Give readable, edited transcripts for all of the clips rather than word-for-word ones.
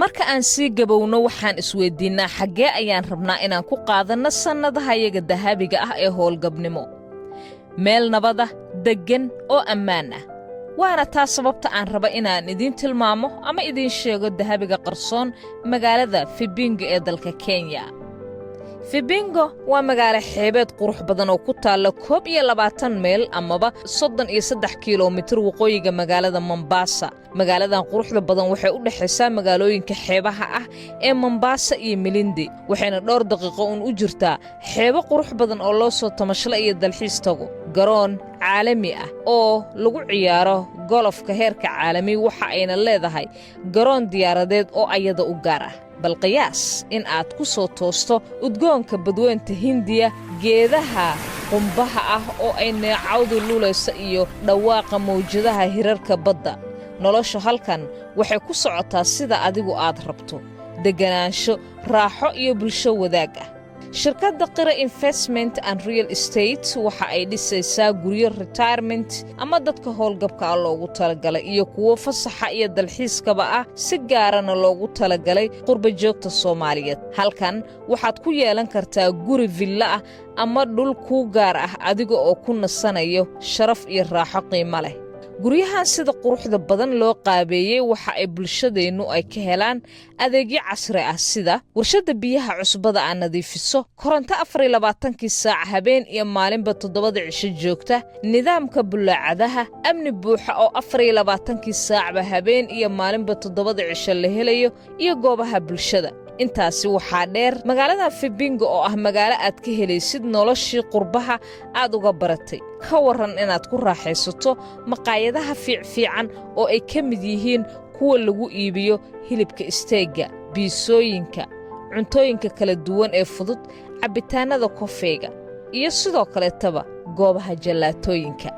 marka aan sii gabowno waxaan isweydiinnaa xaggee ayaan rabnaa inaan ku qaadanno sannadahayaga dahabiga ah ee howlgabnimo meel nabada deggan oo ammaan ah waana taa sababta aan raba inaan idiin tilmaamo ama idiin sheego dahabiga qarsoon magaalada Fibingo ee dalka Kenya. Fibingo waa magaalo xeebeed qurux badan oo ku taalla 21 meel amaba 33 kiiloomitir waqooyiga magaalada Mombasa. Magaaladan quruxda badan waxay u dhaxaysaa magaalooyinka xeebaha ah ee Mombasa iyo Malindi waxayna dhowr daqiiqo u jirtaa xeebo qurux badan oo loo soo tamashala iyo dalxiis tago. garoon caalami ah oo lagu ciyaaro golofka heerka caalami waxa ayna leedahay garoon diyaaradeed oo ayada u gaar ah. bal qiyaas in aad ku soo toosto udgoonka badweynta Hindiya geedaha qumbaha ah oo ay neecawdu luulaysa iyo dhawaaqa mawjadaha hirarka badda. nolosha halkan waxay ku socotaa sida adigu aad rabto deganaansho raaxo iyo bulsho wadaag ah. shirkadda Qira Investment and Real Estate waxa ay dhisaysaa guryo retirement ama dadka howlgabka ah loogu talagalay iyo kuwo fasaxa iyo dalxiiskaba ah si gaarana loogu talagalay qurba joogta Soomaaliyeed. halkan waxaad ku yeelan kartaa guri villa ah ama dhul ku gaar ah adiga oo ku nasanayo sharaf iyo raaxo qiimo leh. guryahan sida quruxda badan loo qaabeeyay waxa ay bulshadeennu ay ka helaan adeegyo casri ah sida warshada biyaha cusbada aan nadiifiso koronto 24 saac habeen iyo maalinba 7 cisho joogta nidaamka bulaacadaha amni buuxa oo 24 saacba habeen iyo maalinba 7 cisho la helayo iyo goobaha bulshada. intaasi waxaa dheer magaalada Fibingo oo ah magaalo aad ka helaysid noloshii qurbaha aad uga baratay. ka waran inaad ku raaxaysato maqaayadaha fiican oo ay ka mid yihiin kuwa lagu iibiyo hilibka isteega, biisooyinka, cuntooyinka kala duwan ee fudud, cabitaanada kofeega iyo sidoo kale taba goobaha jalaatooyinka.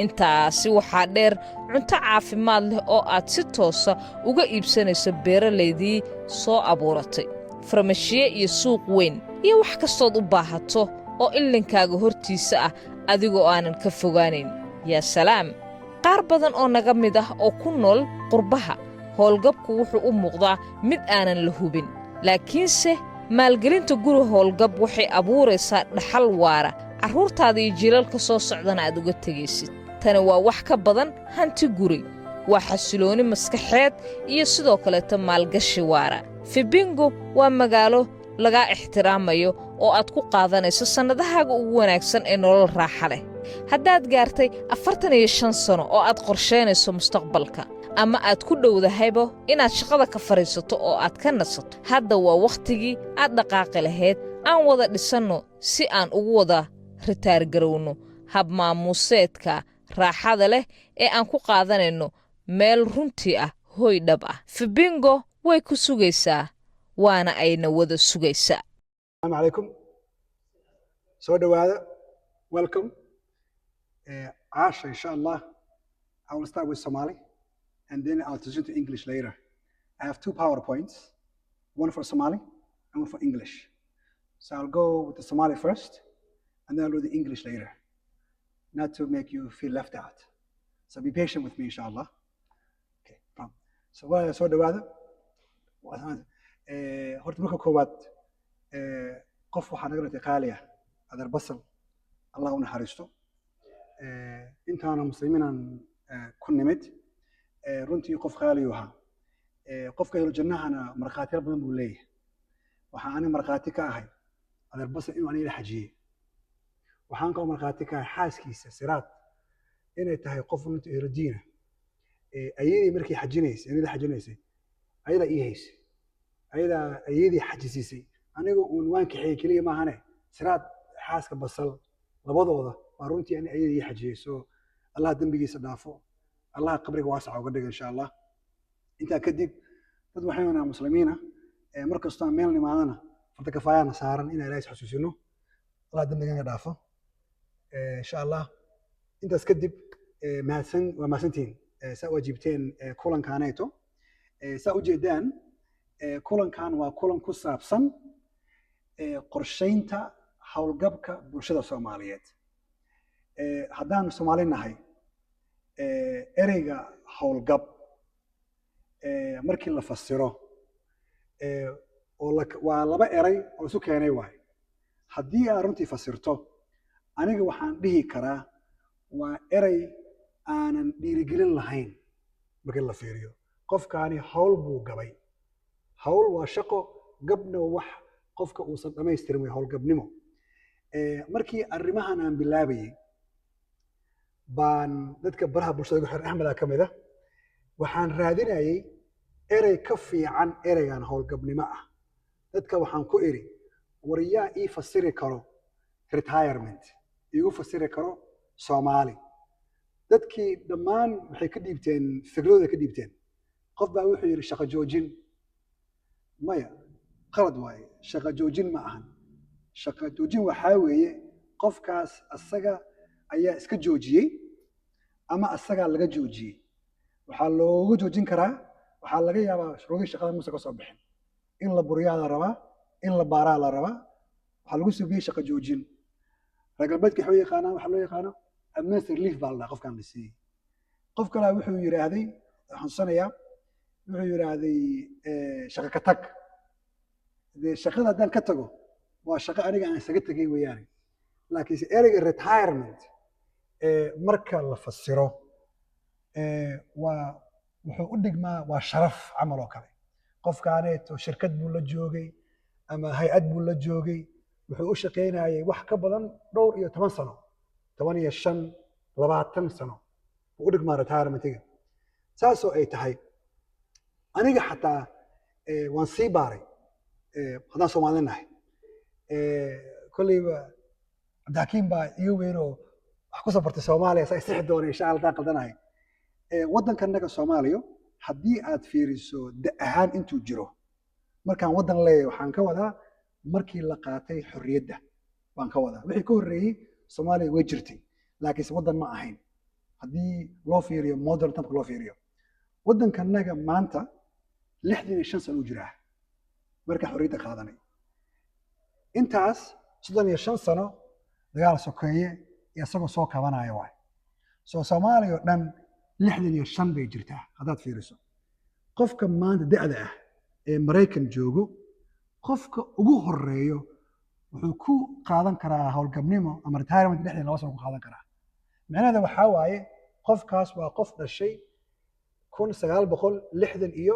intaasi waxaa dheer cunto caafimaad leh oo aad si toosa uga iibsanayso beeraleydii soo abuuratay farmashiye iyo suuq weyn iyo wax kastood u baahato oo illinkaaga hortiisa ah adigoo aanan ka fogaanayn. yaa salaam qaar badan oo naga mid ah oo ku nool qurbaha howlgabku wuxuu u muuqdaa mid aanan la hubin laakiinse maalgelinta guri howlgab waxay abuuraysaa dhaxal waara carruurtaada iyo jiilalka soo socdana aad uga tegaysid. tani waa wax ka badan hanti guri waa xasilooni maskaxeed iyo sidoo kaleeta maalgashi waara. Fibingo waa magaalo laga ixtiraamayo oo aad ku qaadanayso sannadahaaga ugu wanaagsan ee nolol raaxa leh. haddaad gaartay 45 sano oo aad qorsheynayso mustaqbalka ama aad ku dhowdahayba inaad shaqada ka fariisato oo aad ka nasato hadda waa wakhtigii aad dhaqaaqi lahayd aan wada dhisanno si aan ugu wada ritaar garowno hab maamuuseedka raaxada leh ee aan ku qaadanayno meel runtii ah hooy dhab ah. Fibingo way ku sugaysaa waana ayna wada sugaysaa. Assalamu alaikum. soo dhawaada welcome. Asha inshallah I will start with Somali and then I'll transition to English later. I have 2 PowerPoints, one for Somali and one for English. So I'll go with the Somali first and then I'll do the English later. Not to make you feel left out. So be patient with me, inshallah. Okay, so what I saw the weather horta marka koowaad qof waxaa naga ratay qaaliya adar basal allah u naxariisto intaana muslimiinaan ku nimid runtii qof qaaliyu ahaa qofka helo jannahana markhaatiyaal badan buu leeyahay waxaa ani markhaati ka ahay adar basal inuu aniga xajiyey waxaan kaloo markhaati ka ahay xaaskiisa siraad inay tahay qof runtii ehlo diina ayadii markii xajinaysay anida xajinaysay ayadaa ii haysay ayadaa ayadii xajisiisay aniga uun waan kaxeeyey keliya maahane siraad xaaska basal labadooda waa runtii ani ayadii ii xajiyey so allah dembigiisa dhaafo allah qabriga waasaca uga dhiga insha allah. intaa kadib dad waxayna muslimiina markastoo aan meel nimaadana farta kafaayana saaran inaan ilaahay xasuusino allah dembiga dhaafo insha allah. intaas kadib waa mahadsantihiin saa waajibteen kulankaanayto saa u jeedaan kulankan waa kulan ku saabsan qorsheynta howlgabka bulshada Soomaaliyeed. haddaan Soomaali nahay ereyga howlgab markii la fasiro waa laba eray oo isu keenay waay haddii aad runtii fasirto aniga waxaan dhihi karaa waa eray aanan dhiirigelin lahayn markii la fiiriyo qofkaani hawl buu gabay hawl waa shaqo gabna wax qofka uusan dhamaystirin way howlgabnimo markii arrimahan aan bilaabayay baan dadka baraha bulshada ugu xiran axmeda ka mid ah waxaan raadinayay erey ka fiican ereygan howlgabnimo ah dadka waxaan ku iri wariyaa ii fasiri karo retirement iigu fasiri karo Soomaali dadkii dhammaan waxay ka dhiibteen fikradooda ka dhiibteen qof baa wuxuu yiri shaqo joojin maya qalad waaye shaqo joojin ma ahan shaqo joojin waxaa weeye qofkaas asaga ayaa iska joojiyey ama asagaa laga joojiyey waxaa loogu joojin karaa waxaa laga yaabaa shuruudii shaqada muuse ka soo bixin in la buriyaa la rabaa in la baaraa la rabaa waxaa lagu sugiyey shaqo joojin reer galbeedka waxay yaqaanaan waxaa loo yaqaano administrative relief baa la dhahaa qofkaan la siiyey qof kalaa wuxuu yidhaahday xanuunsanayaa wuxuu yidhaahday shaqo ka tag dee shaqada haddaan ka tago waa shaqo aniga aan isaga tegay weeyaane laakiinse ereyga retirement marka la fasiro waa wuxuu u dhigmaa waa sharaf camal oo kale qofkaaneeto shirkad buu la joogay ama hay-ad buu la joogay wuxuu u shaqaynayay wax ka badan dhowr iyo 10 sano 15 20 sano buu u dhigmaa retirementiga saasoo ay tahay aniga xataa waan sii baaray haddaan Soomaali nahay kolleyba cabdixakiim baa iga weynoo wax ku soo bartay Soomaaliya saa isixi doona insha Allah taa qaldanahay waddankanaga Soomaaliya haddii aad fiiriso da ahaan intuu jiro markaan waddan leeyahay waxaan ka wadaa markii la qaatay xorriyadda baan ka wadaa wixii ka horreeyey Soomaaliya way jirtay laakiinse waddan ma ahayn haddii loo fiiriyo modern times loo fiiriyo waddankanaga maanta 65 sano u jiraa marka xorriyadda qaadanay intaas 35 sano dagaal sokeeye iyo asagoo soo kabanaya waay soo Soomaaliya oo dhan 65 bay jirtaa haddaad fiiriso qofka maanta da'da ah ee Mareykan joogo qofka ugu horeeyo wuxuu ku qaadan karaa howlgabnimo ama retirement 62 sano ku qaadan karaa macnaheedu waxaa waaye qofkaas waa qof dhashay 1960 iyo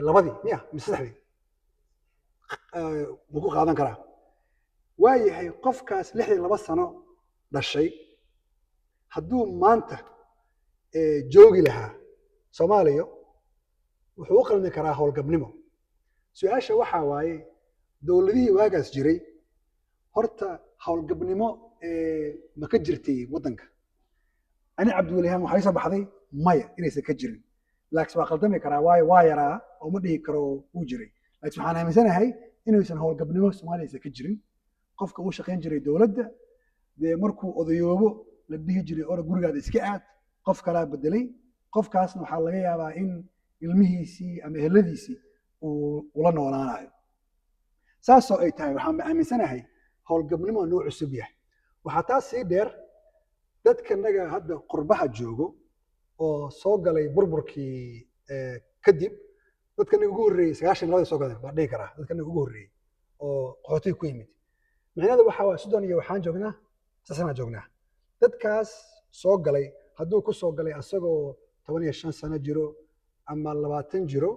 labadii miya mise saddexdii wuu ku qaadan karaa waayahay qofkaas 62 sano dhashay hadduu maanta joogi lahaa Soomaaliya wuxuu u qalmi karaa howlgabnimo su'aasha waxaa waaye dowladihii waagaas jiray horta howlgabnimo ma ka jirtay waddanka ani cabdiwelihaan waxay soo baxday maya inaysan ka jirin laakiin waa qaldami karaa waayo waa yaraa oo ma dhihi karo uu jiray laakiin waxaan aaminsanahay inaysan howlgabnimo Soomaaliya ka jirin qofka uu shaqayn jiray dowladda dee markuu odayoobo la dhihi jiray oo gurigaada iska aad qof kala bedelay qofkaasna waxaa laga yaabaa in ilmihiisii ama eheladiisii uu la noolaanayo saasoo ay tahay waxaan aaminsanahay howlgabnimo noo cusub yahay waxaa taas sii dheer dadkanaga hadda qurbaha joogo oo soo galay burburkii kadib dadkanaga ugu horreeyey 92 soo galeen baa dhihi karaa dadkanaga ugu horreeyey oo qaxootiga ku yimid macnaheedu waxaa waa Sudan iyo waxaan joognaa sasana joognaa dadkaas soo galay hadduu ku soo galay asagoo 15 sano jiro ama 20 jiro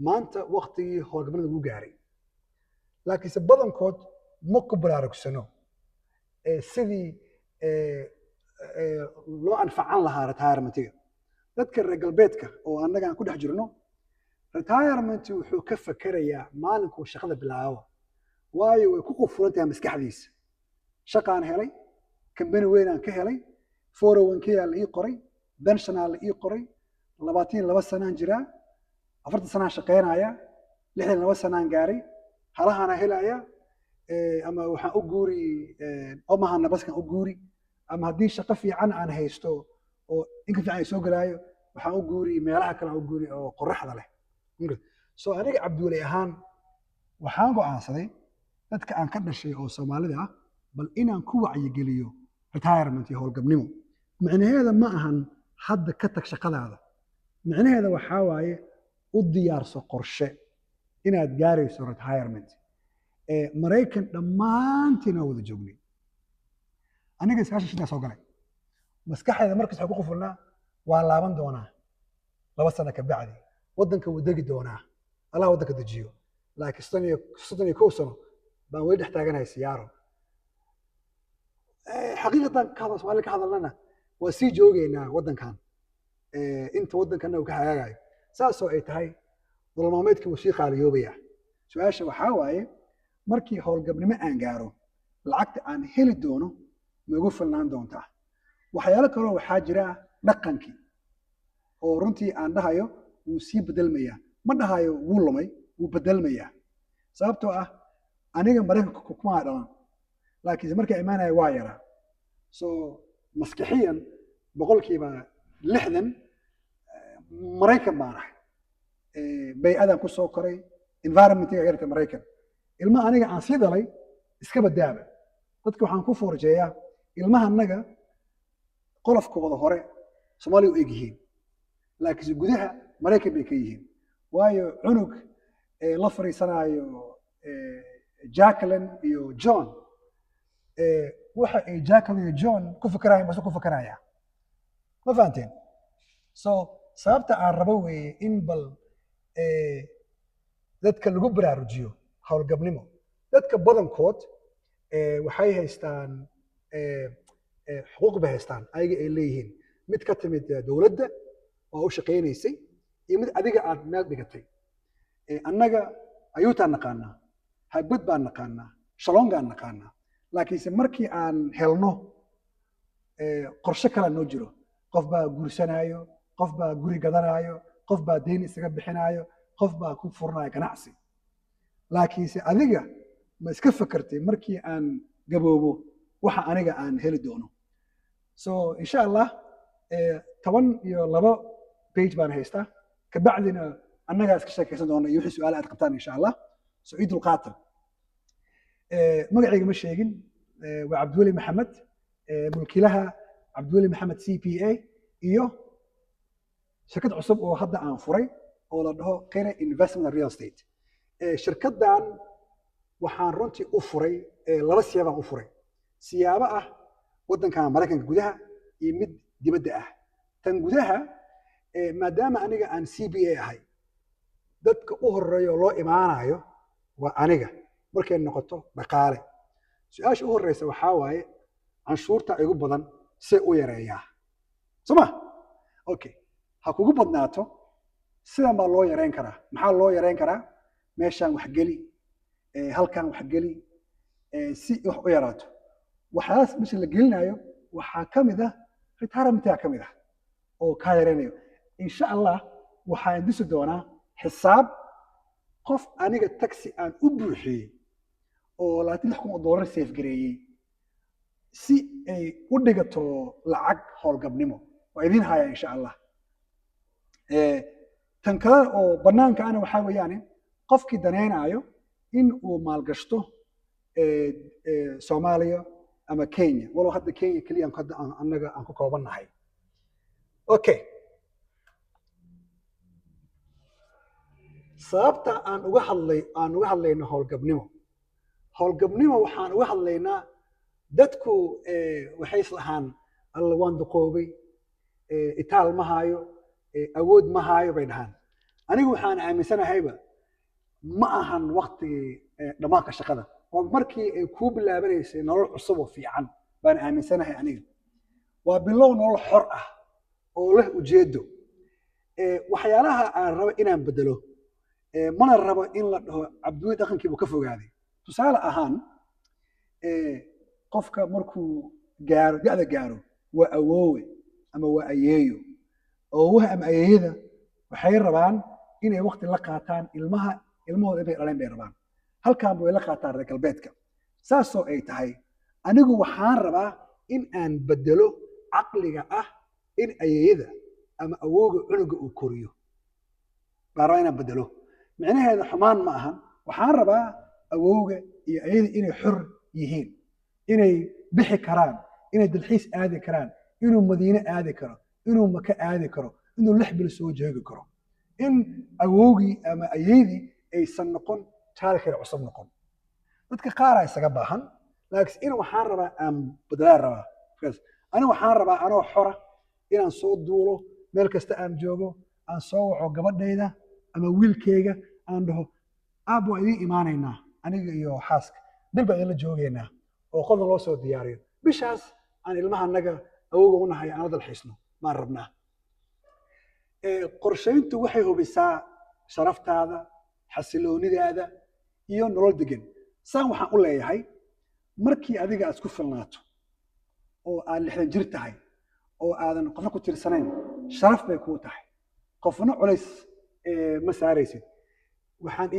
maanta waqtigii howlgabnimada ugu gaaray laakiinse badankood ma ku baraarugsano sidii loo anfacan lahaa retirementiga dadka reer galbeedka oo annaga aan ku dhex jirno retirement wuxuu ka fakerayaa maalinkuu shaqada bilaabo waayo way ku qufulan tahay maskaxdiisa shaqaan helay kambani weyn aan ka helay 401k la ii qoray pension la ii qoray 22 sanaan jiraa 40 sanaan shaqeynaya 62 sanaan gaaray halahana helaya ama waxaan u guuri Omaha nabaskan u guuri ama haddii shaqo fiican aan haysto oo inka fiican ay soo galaayo waxaan u guuri meelaha kale u guuri oo qorraxda leh soo aniga cabdiweli ahaan waxaan go'aansaday dadka aan ka dhashay oo Soomaalida ah bal inaan ku wacyigeliyo retirement iyo howlgabnimo macnaheedu ma ahan hadda ka tag shaqadaada macnaheedu waxaa waaye u diyaarso qorshe inaad gaarayso retirement maraykan dhammaantiin waa wada joognay aniga 96 soo galay maskaxayda markas waxa ku qufulnaa waa laaban doonaa 2 sano ka bacdi wadanka wuu degi doonaa Allah wadanka dejiyo laakiin 61 sano baan way dhex taaganahay siyaaro xaqiiqatan kaada Soomaali ka hadalnana waa sii joogeynaa wadankan inta wadankan uu ka hagaagayo saasoo ay tahay dulmaameedkii uu sii qaaliyoobaya su'aasha waxaa waaye markii howlgabnimo aan gaaro lacagta aan heli doono ma ugu filnaan doontaa waxyaalo kale waxaa jira dhaqankii oo runtii aan dhahayo wuu sii bedelmayaa ma dhahayo wuu lumay wuu bedelmayaa sababtoo ah aniga maraykanka kuma dhalan laakiin markii imaanaya waa yaraa so maskaxiyan boqolkiiba 60 maraykan baan ahay bay'adan ku soo koray environment-ga yarta maraykan ilmaha aniga aan sii dhalay iska badaaba dadka waxaan ku forjeeyaa ilmaha anaga qolofkooda hore Soomaali u egyihiin laakiin gudaha maraykan bay ka yihiin waayo cunug la fariisanayo Jacqueline iyo John waxa ay Jacqueline iyo John ku fikirayaan bas ku fikiraya ma fahanteen so sababta aan rabo weeye in bal dadka lagu baraarujiyo howlgabnimo dadka badankood waxay haystaan xuquuq bay haystaan ayaga ay leeyihiin mid ka timid dawladda oo u shaqeynaysay iyo mid adiga aad meel dhigatay annaga ayuutaan naqaanaa hagbad baan naqaanaa shalongaan naqaanaa laakiinse markii aan helno qorshe kale noo jiro qof baa guursanaayo qof baa guri gadanaayo qof baa deyn isaga bixinaayo qof baa ku furnaaya ganacsi laakiinse adiga ma iska fakartay markii aan gaboobo waxa aniga aan heli doono so insha Allah 12 page baan haystaa ka bacdina annaga iska sheekaysan doona iyo wixii su'aal aad qabtaan insha Allah so idul qaatam magacayga ma sheegin waa Cabdiweli Maxamed mulkiilaha Cabdiweli Maxamed CPA iyo shirkad cusub oo hadda aan furay oo la dhaho Qira Investment Real Estate shirkaddan waxaan runtii u furay laba siyaabaan u furay siyaabo ah wadankan Mareykanka gudaha iyo mid dibadda ah tan gudaha maadaama aniga aan CPA ahay dadka u horeeyo loo imaanayo waa aniga markay noqoto dhaqaale su'aasha u horeysa waxaa waaye canshuurta igu badan si u yareeyaa soma okay ha kugu badnaato sidan baa loo yareyn karaa maxaa loo yareyn karaa meeshaan wax geli halkan wax geli si wax u yaraato waxaas meesha la gelinayo waxaa ka mid ah retirement-ka ka mid ah oo ka yareynayo insha Allah waxaan dhisi doonaa xisaab qof aniga taxi aan u buuxiyey oo $26,000 safe gareeyay si ay u dhigato lacag howlgabnimo waa idin haya insha Allah tan kale oo banaanka ana waxaa weeyaan qofkii daneynayo in uu maalgashto Soomaaliya ama Kenya walow hadda Kenya kaliya annaga aan ku koobanahay okay sababta aan uga hadlayno howlgabnimo waxaan uga hadlaynaa dadku waxay islahaan alla waan duqoobay itaal ma hayo awood ma hayo bay dhahaan anigu waxaan aaminsanahayba ma ahan waqtigii dhamaanka shaqada oo markii ay ku bilaabanaysay nolol cusub oo fiican baan aaminsanahay aniga waa bilow nolol xor ah oo leh ujeedo waxyaalaha aan rabo inaan bedelo mana rabo in la dhaho Cabdiweli dhaqankiibu ka fogaaday tusaale ahaan qofka markuu gaaro da'da gaaro waa awoowe ama waa ayeeyo awoowaha ama ayeeyada waxay rabaan inay waqti la qaataan ilmahooda inay dhaleen bay rabaan halkaan bay la qaataan reer galbeedka saasoo ay tahay anigu waxaan rabaa in aan bedelo caqliga ah in ayeeyada ama awooga cunuga uu koriyo baan rabaa inaan bedelo micnaheeda xumaan ma ahan waxaan rabaa awooga iyo ayeeyada inay xor yihiin inay bixi karaan inay dalxiis aadi karaan inuu Madiine aadi karo inuu Maka aadi karo inuu 6 bil soo joogi karo in awoogii ama ayeeyadii aysan noqon taariikheeda cusub noqon dadka qaaraa isaga baahan laakiin in waxaan rabaa aan badalaa rabaa ani waxaan rabaa anoo xora inaan soo duulo meel kasta aan joogo aan soo waco gabadhayda ama wiilkayga aan dhaho aab waa idiin imaanaynaa aniga iyo xaaska bil baan idinla joogaynaa oo qolna loo soo diyaariyo bishaas aan ilmaha annaga awowga u nahay aan la dalxiisno maan rabnaa qorshayntu waxay hubisaa sharaftaada xasiloonidaada iyo nolol degan saan waxaan u leeyahay markii adiga aad isku filnaato oo aad 60 jir tahay oo aadan qofna ku tirsanayn sharaf bay kuu tahay qofna culays ma saaraysid waxaan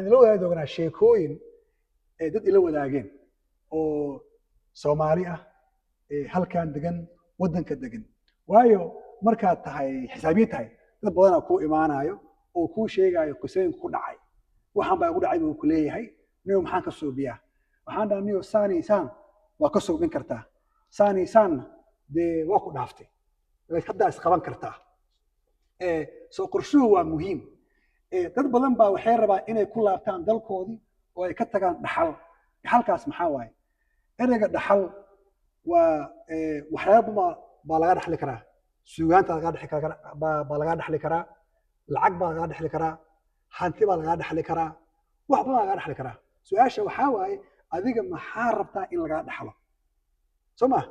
ila wadaagi doonaa sheekooyin dad ila wadaageen oo Soomaali ah halkan degan wadanka degan waayo markaad tahay xisaabiye tahay dad badan ku imaanayo oo ku sheegayo qisooyin ku dhacay waxaan baa ugu dhacay buu ku leeyahay niyo maxaan ka soo biyaa waxaan dhaaniyo saaniisaan waa ka soo bin kartaa saaniisaan de waa ku dhaaftay laakiin hadda is qaban kartaa soo qorshuhu waa muhiim dad badan baa waxay rabaan inay ku laabtaan dalkoodii oo ay ka tagaan dhaxal dhaxalkaas maxaa waaye ereyga dhaxal waa waxyaabo baa laga dhaxli karaa suugaanta laga dhaxli karaa baa laga dhaxli karaa lacag baa laga dhaxli karaa hanti baa laga dhaxli karaa wax badan laga dhaxli karaa su'aasha waxaa waaye adiga maxaa rabtaa in laga dhaxlo soma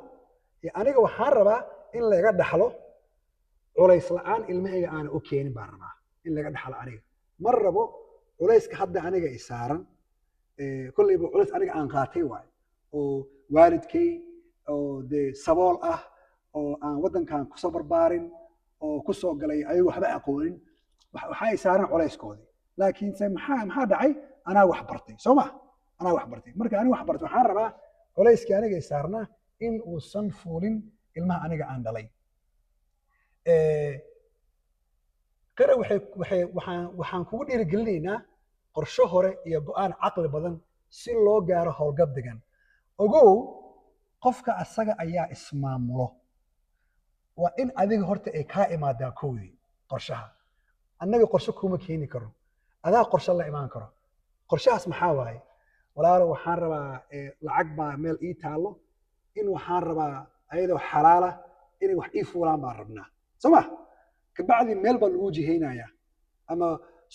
aniga waxaan rabaa in laga dhaxlo culays la'aan ilmahayga aan u keenin baan rabaa in laga dhaxlo aniga mar rabo culayska hadda aniga i saaran kullayba culays aniga aan qaatay waay oo waalidkay oo de sabool ah oo aan wadankan ku soo barbaarin oo ku soo galay ayagu waxba aqoonin waxa ay saaran culayskoodii laakiin se maxaa dhacay anaa wax bartay soo ma anaa wax bartay marka aniga wax bartay waxaan rabaa culayskii aniga i saarnaa in uusan fuulin ilmaha aniga aan dhalay qira waxaan kugu dhiirigelinaynaa qorshe hore iyo go'aan caqli badan si loo gaaro howlgab degan ogow qofka asaga ayaa ismaamulo waa in adiga horta ay kaa imaadaa kowdii qorshaha annaga qorshe kuma keeni karo adaa qorshe la imaan karo qorshahaas maxaa waaye walaalo waxaan rabaa lacag baa meel ii taalo in waxaan rabaa ayadoo xalaala inay wax ii fuulaan baan rabnaa soo ma kabacdi meel baa lagu jihaynayaa ama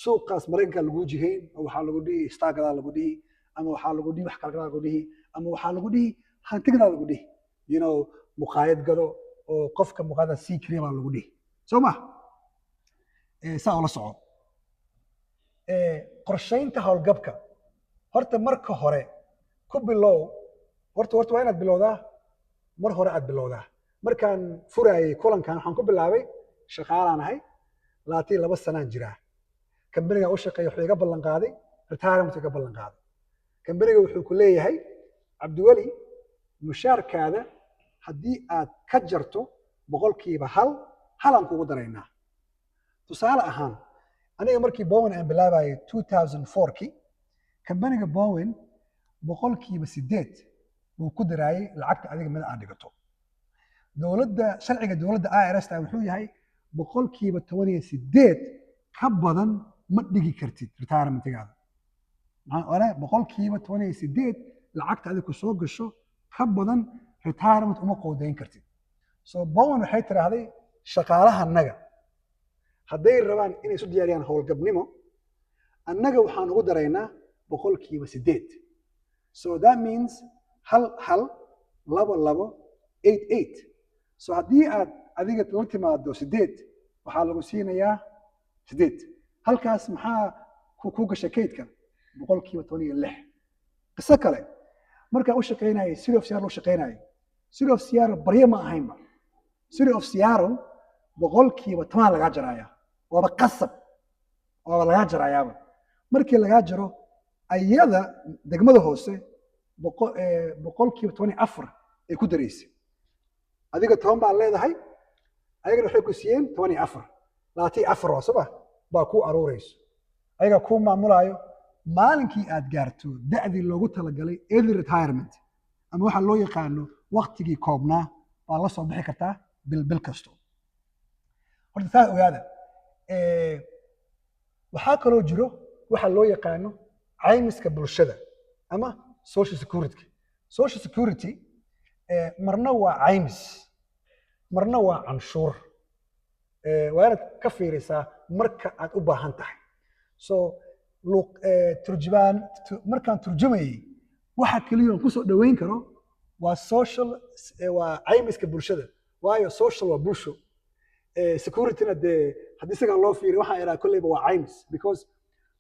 suuqaas maraykanka lagu jihayn oo waxaa lagu dhihi istaagadaa lagu dhihi ama waxaa lagu dhihi wax kale lagu dhihi ama waxaa lagu dhihi hantigadaa lagu dhihi muqaayad gado oo qofka muqaayada sii kariya baa lagu dhihi soo ma saa ula soco qorshaynta howlgabka horta marka hore ku bilow horta waa inaad bilowdaa mar hore aad bilowdaa markaan furaayay kulankan waxaan ku bilaabay shaqaalaan ahay 22 sanaan jiraa kambaniga u shaqeeya wuxuu iga ballan qaaday retirement iga ballan qaaday kambaniga wuxuu ku leeyahay cabdiweli mushaarkaada haddii aad ka jarto boqolkiiba halaan kugu daraynaa tusaale ahaan aniga markii bowen aan bilaabayay 2004kii kambaniga bowen boqolkiiba 8 buu ku daraayay lacagta adiga mid aad dhigato sharciga dowladda IRS wuxuu yahay boqolkiiba 18 ka badan ma dhigi kartid retirementgaada boqolkiiba 18 lacagta adiga ku soo gasho ka badan retirement uma qoodayn kartid so bowen waxay tiraahday shaqaalahanaga hadday rabaan inay isu diyaariyaan howlgabnimo annaga waxaan ugu daraynaa boqolkiiba 8 so that means hal labo 8 so haddii aad adiga la timaado 8 waxaa lagu siinayaa 8 halkaas maxaa ku gashay kaydka boqolkiiba 16 qiso kale markaa u shaqaynayay city of Seattle u shaqaynayay city of Seattle baryo ma ahaynba city of Seattle boqolkiiba 10 laga jaraaya waaba qasab waaba laga jarayaaba markii laga jaro ayada degmada hoose boqolkiiba 24 ay ku dareysay adiga 10 baa leedahay ayagana waxay ku siiyeen 24 24 wasaba baa ku aruurayso ayaga ku maamulayo maalinkii aad gaarto da'dii loogu talagalay early retirement ama waxa loo yaqaano waqtigii koobnaa baa la soo bixi kartaa bil kasto horta taa ogaada waxaa kaloo jiro waxa loo yaqaano caymiska bulshada ama social security. Social security marna waa caymis marna waa canshuur waa inaad ka fiirisaa marka aad u baahan tahay. So turjubaan markaan turjumayay waxa kaliya aan ku soo dhaweyn karo waa social waa caymiska bulshada waayo social waa bulsho security-na dee haddii isagaan loo fiiriyo waxaan idhaha kolleyba waa caymis because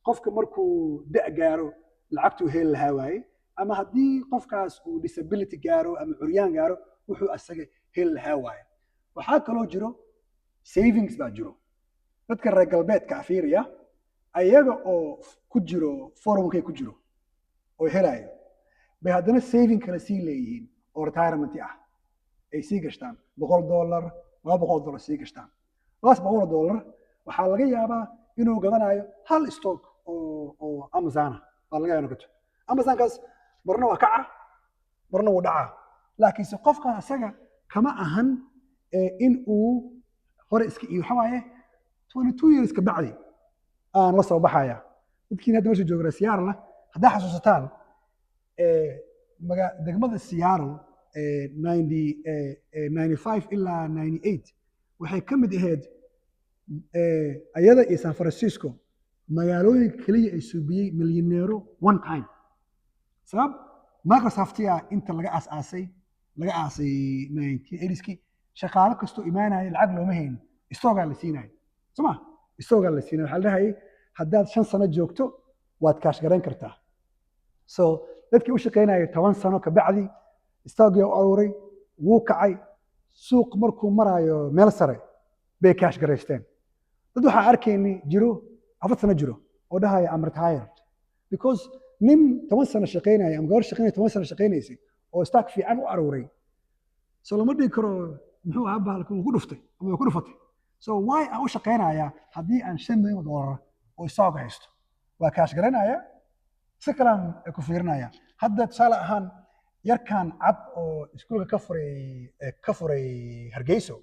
qofka markuu da' gaaro lacagtuu heli lahaa waaye ama haddii qofkaas uu disability gaaro ama curyaan gaaro wuxuu asaga heli lahaa waaye. waxaa kaloo jiro savings baa jiro dadka reer galbeedka fiiriya ayaga oo ku jiro 401k ku jiro oo helayo bay haddana saving kala sii leeyihiin oo retirement ah ay sii gashtaan $100 $200 sii gashtaan $100 waxaa laga yaabaa inuu gadanayo hal stock oo Amazon baa laga yaabaa gato Amazonkaas marna waa kaca marna wuu dhacaa laakiin si qofka asaga kama ahan in uu hore iska iyo waxa waaye 22 years ka bacdi aan la soo baxaya dadkiina hadda meesha jooga Seattle hadda xasuusataan degmada Seattle 95 ilaa 98 waxay ka mid ahayd ayada iyo San Francisco magaalooyinka kaliya ay suubiyey milyaneero one time sabab Microsoft inta laga aasay 1980skii shaqaale kasto imaanaya lacag looma hayn istoogaa la siinayo soma istoogaa la siinayo waxa la dhahay haddaad 5 sano joogto waad kaash garan kartaa. So dadkii u shaqeynayay 10 sano ka bacdi istoogii u aruuray wuu kacay suuq markuu marayo meel sare bay kaash garaysteen. dad waxaa arkaynay jiro 4 sano jiro oo dhahaya am retired because nin 10 sano shaqeynaya ama gabar shaqeynaya 10 sano shaqeynaysay oo stock fiican u aruuray so lama dhigi karo muxuu ahaa bahalku ku dhuftay ama ku dhufatay. So why aan u shaqeynaya haddii aan $5 milyan oo stock haysto waa kaash garanaya si kalaan ku fiirinaya. hadda tusaale ahaan yarkan cad oo iskuulka ka furay Hargeyso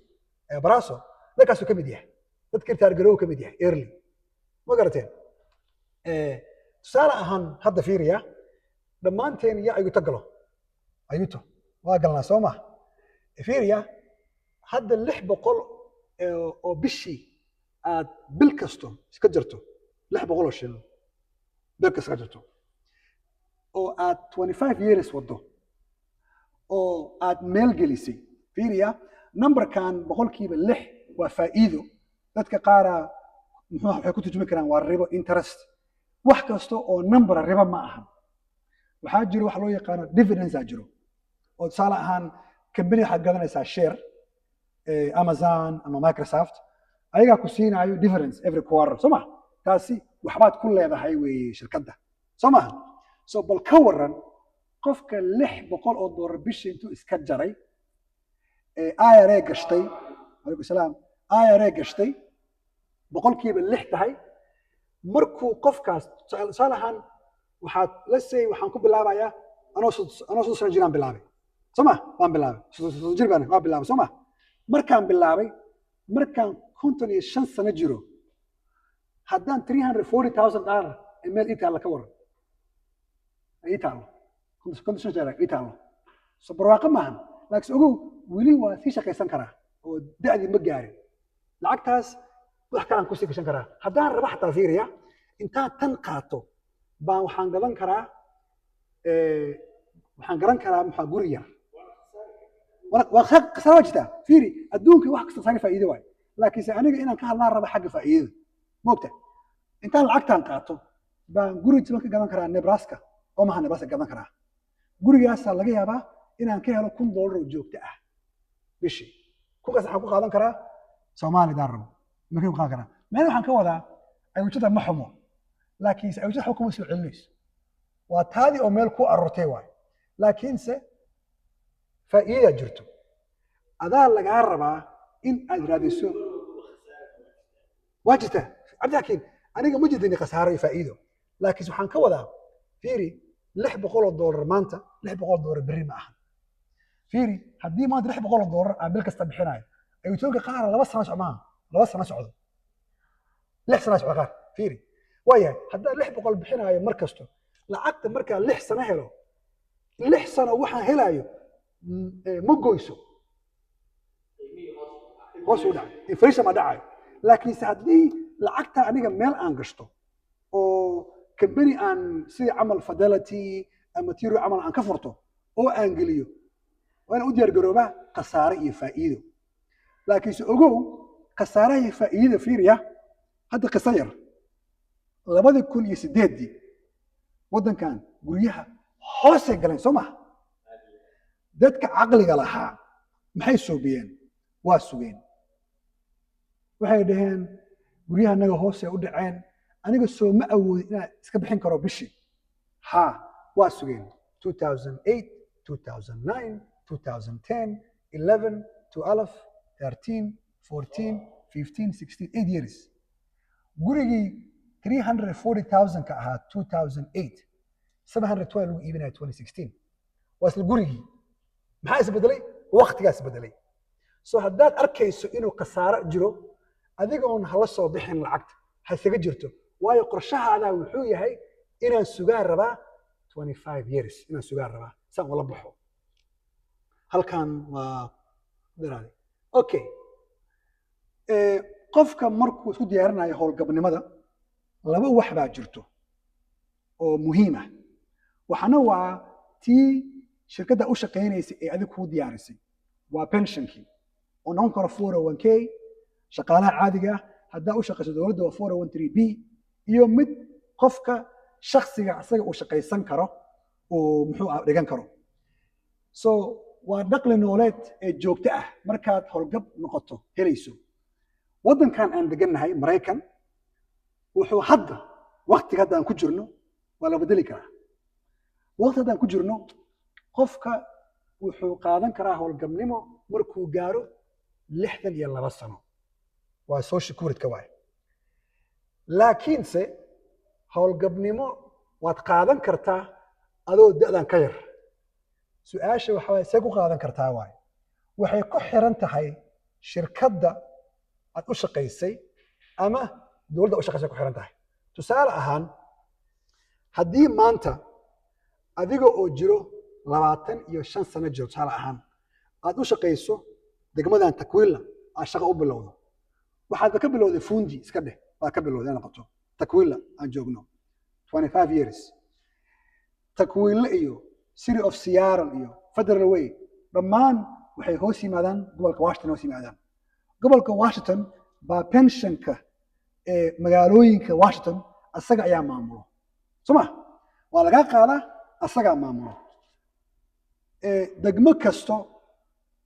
Baraaso dadkaasuu ka mid yahay dadka taargarow ka mid yahay early ma garateen tusaale ahaan hadda fiiriya dhammaanteen iyo ayuto waa galnaa soo ma fiiriya hadda 600 oo bishii aad bil kasto iska jirto 600 oo shilin bil kasta jirto oo aad 25 years wado oo aad meel gelisay fiiriya numberkan 6% waa faa'iido dadka qaara muxuu waxay ku turjumi karaan waa ribo interest wax kasto oo number ribo ma aha waxaa jiro wax loo yaqaan dividends jiro oo tusaale ahaan company waxa gadanaysaa share Amazon ama Microsoft ayaga ku siinayo dividends every quarter soma taasi waxbaad ku leedahay weey shirkadda soma so bal ka waran qofka $600 bishii intuu iska jaray IRA gashtay alaykum salaam IRA gashtay 6% tahay markuu qofkaas salahan waxaad la say waxaan ku bilaabayaa anoo soo jiraan bilaabay soma waan bilaabay soo jirbaan waan bilaabay soma markaan bilaabay markaan 55 sano jiro haddaan $340,000 email itaala ka waran itaalo condition jara itaalo so barwaaqo maahan laakiin ogow weli waa si shaqaysan karaa oo da'di ma gaarin lacagtaas wax kale aan ku sii gashan karaa haddaan rabo xataa fiiriya intaan tan qaato baan waxaan gadan karaa maxaa guri yar waa khasara jirta fiiri adduunka wax kasta saari faa'iido waay laakiin aniga inaan ka hadlaan rabo xagga faa'iidada moogta intaan lacagtaan qaato baan guri ka gadan karaa Nebraska oo maxaa Nebraska gadan karaa gurigaas laga yaabaa inaan ka helo $1,000 oo joogto ah bishii kukaas waxaan ku qaadan karaa Soomaali daarabo markii ku qaadan karaa meel waxaan ka wadaa ayuutada ma xumo laakiin ayuutada xukuma soo celinayso waa taadi oo meel ku arurtay waay laakiinse faa'iido jirto adaa laga rabaa in aad raadiso wajita abdaakin aniga ma jidini khasaaro faa'iido laakiin waxaan ka wadaa fiiri $600 maanta $600 bari ma aha fiiri haddii maanta $600 aan bil kasta bixinayo ayuutoonka qaar 2 sano socmaan 2 sano socdo 6 sano socdo qaar fiiri waayahay haddaan 600 bixinayo mar kasto lacagta markaa 6 sano helo 6 sano waxaan helayo ma goyso hoos u dhacay inflation ma dhacayo laakiinse haddii lacagta aniga meel aan gashto oo company aan sida camal fidelity ama tiro camal aan ka furto oo aan geliyo waan u diyaar garoobaa khasaare iyo faa'iido laakiinse ogow khasaaraha iyo faa'iidada fiiriya hadda qisa yar 2008 waddankan guryaha hoosay galeen soo maha dadka caqliga lahaa maxay soobiyeen waa sugeen waxay dhaheen guryaha naga hoosay u dhaceen aniga soo ma awoodin inaan iska bixin karo bishii ha waa sugeen 2008 2009 2010 11 12 13 14 15 16 8 years gurigii 340,000 ka ahaa 2008 712 lagu iibinaya 2016 waa isla gurigii maxaa isbedelay waqtigaa isbedelay soo haddaad arkayso inuu khasaaro jiro adiga oon hala soo bixin lacagta ha isaga jirto waayo qorshahaadaa wuxuu yahay inaan sugaan rabaa 25 years inaan sugaan rabaa saan ula baxo halkan waa daraaday okay qofka markuu isku diyaarinayo howlgabnimada laba wax baa jirto oo muhiim ah waxana waa tii shirkadda u shaqaynaysa ee adiga kuu diyaarisay waa pensionkii oo noqon karo 401k shaqaalaha caadiga ah haddaa u shaqayso dowladda waa 401(b) iyo mid qofka shakhsiga asaga uu shaqaysan karo oo muxuu dhigan karo so waa dhaqli nooleed ee joogto ah markaad howlgab noqoto helayso waddankan aan degannahay maraykan wuxuu hadda waqtiga hadda aan ku jirno waa la bedeli karaa waqti hadda aan ku jirno qofka wuxuu qaadan karaa howlgabnimo markuu gaaro 62 sano waa social security waay laakiinse howlgabnimo waad qaadan kartaa adoo da'dan ka yar su-aasha waxa waye see ku qaadan kartaa waay waxay ku xiran tahay shirkadda aad u shaqaysay ama dowladda u shaqaysay ku xiran tahay tusaale ahaan haddii maanta adiga oo jiro 25 sano jiro tusaale ahaan aad u shaqayso degmadan Takwila aad shaqo u bilowdo waxaad ka bilowday fundi iska dheh waa ka bilowday noqoto Takwila aan joogno 25 years Takwila iyo City of Seattle iyo Federal Way dhammaan waxay hoos yimaadaan gobolka Washington hoos yimaadaan gobolka Washington baa pensionka ee magaalooyinka Washington asaga ayaa maamulo soma waa laga qaadaa asaga maamulo degmo kasto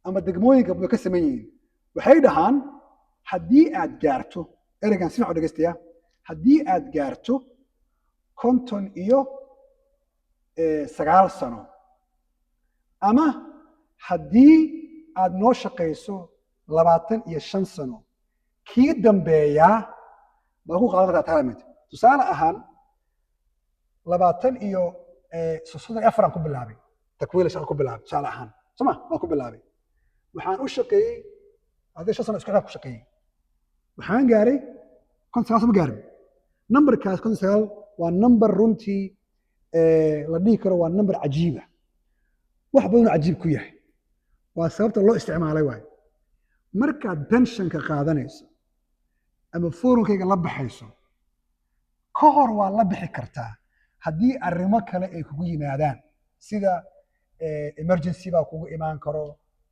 ama degmooyinka way ka sameeyeen waxay dhahaan haddii aad gaarto ereygan si fiican dhageystayaa haddii aad gaarto 59 sano ama haddii aad noo shaqayso 25 sano kii dambeeyaa baa ku qaadan kartaa retirement tusaale ahaan 24 ku bilaabay Takwila shaqo ku bilaabay tusaale ahaan soma waan ku bilaabay waxaan u shaqeeyay hadii 5 sano isku xigta ku shaqeeyay waxaan gaaray 59 ma gaarin numberkaas 59 waa number runtii la dhihi karo waa number cajiib ah wax badan cajiib ku yahay waa sababta loo isticmaalay waay markaad pensionka qaadanayso ama forunkayga la baxayso ka hor waa la bixi kartaa haddii arrimo kale ay kugu yimaadaan sida emergency baa kugu imaan karo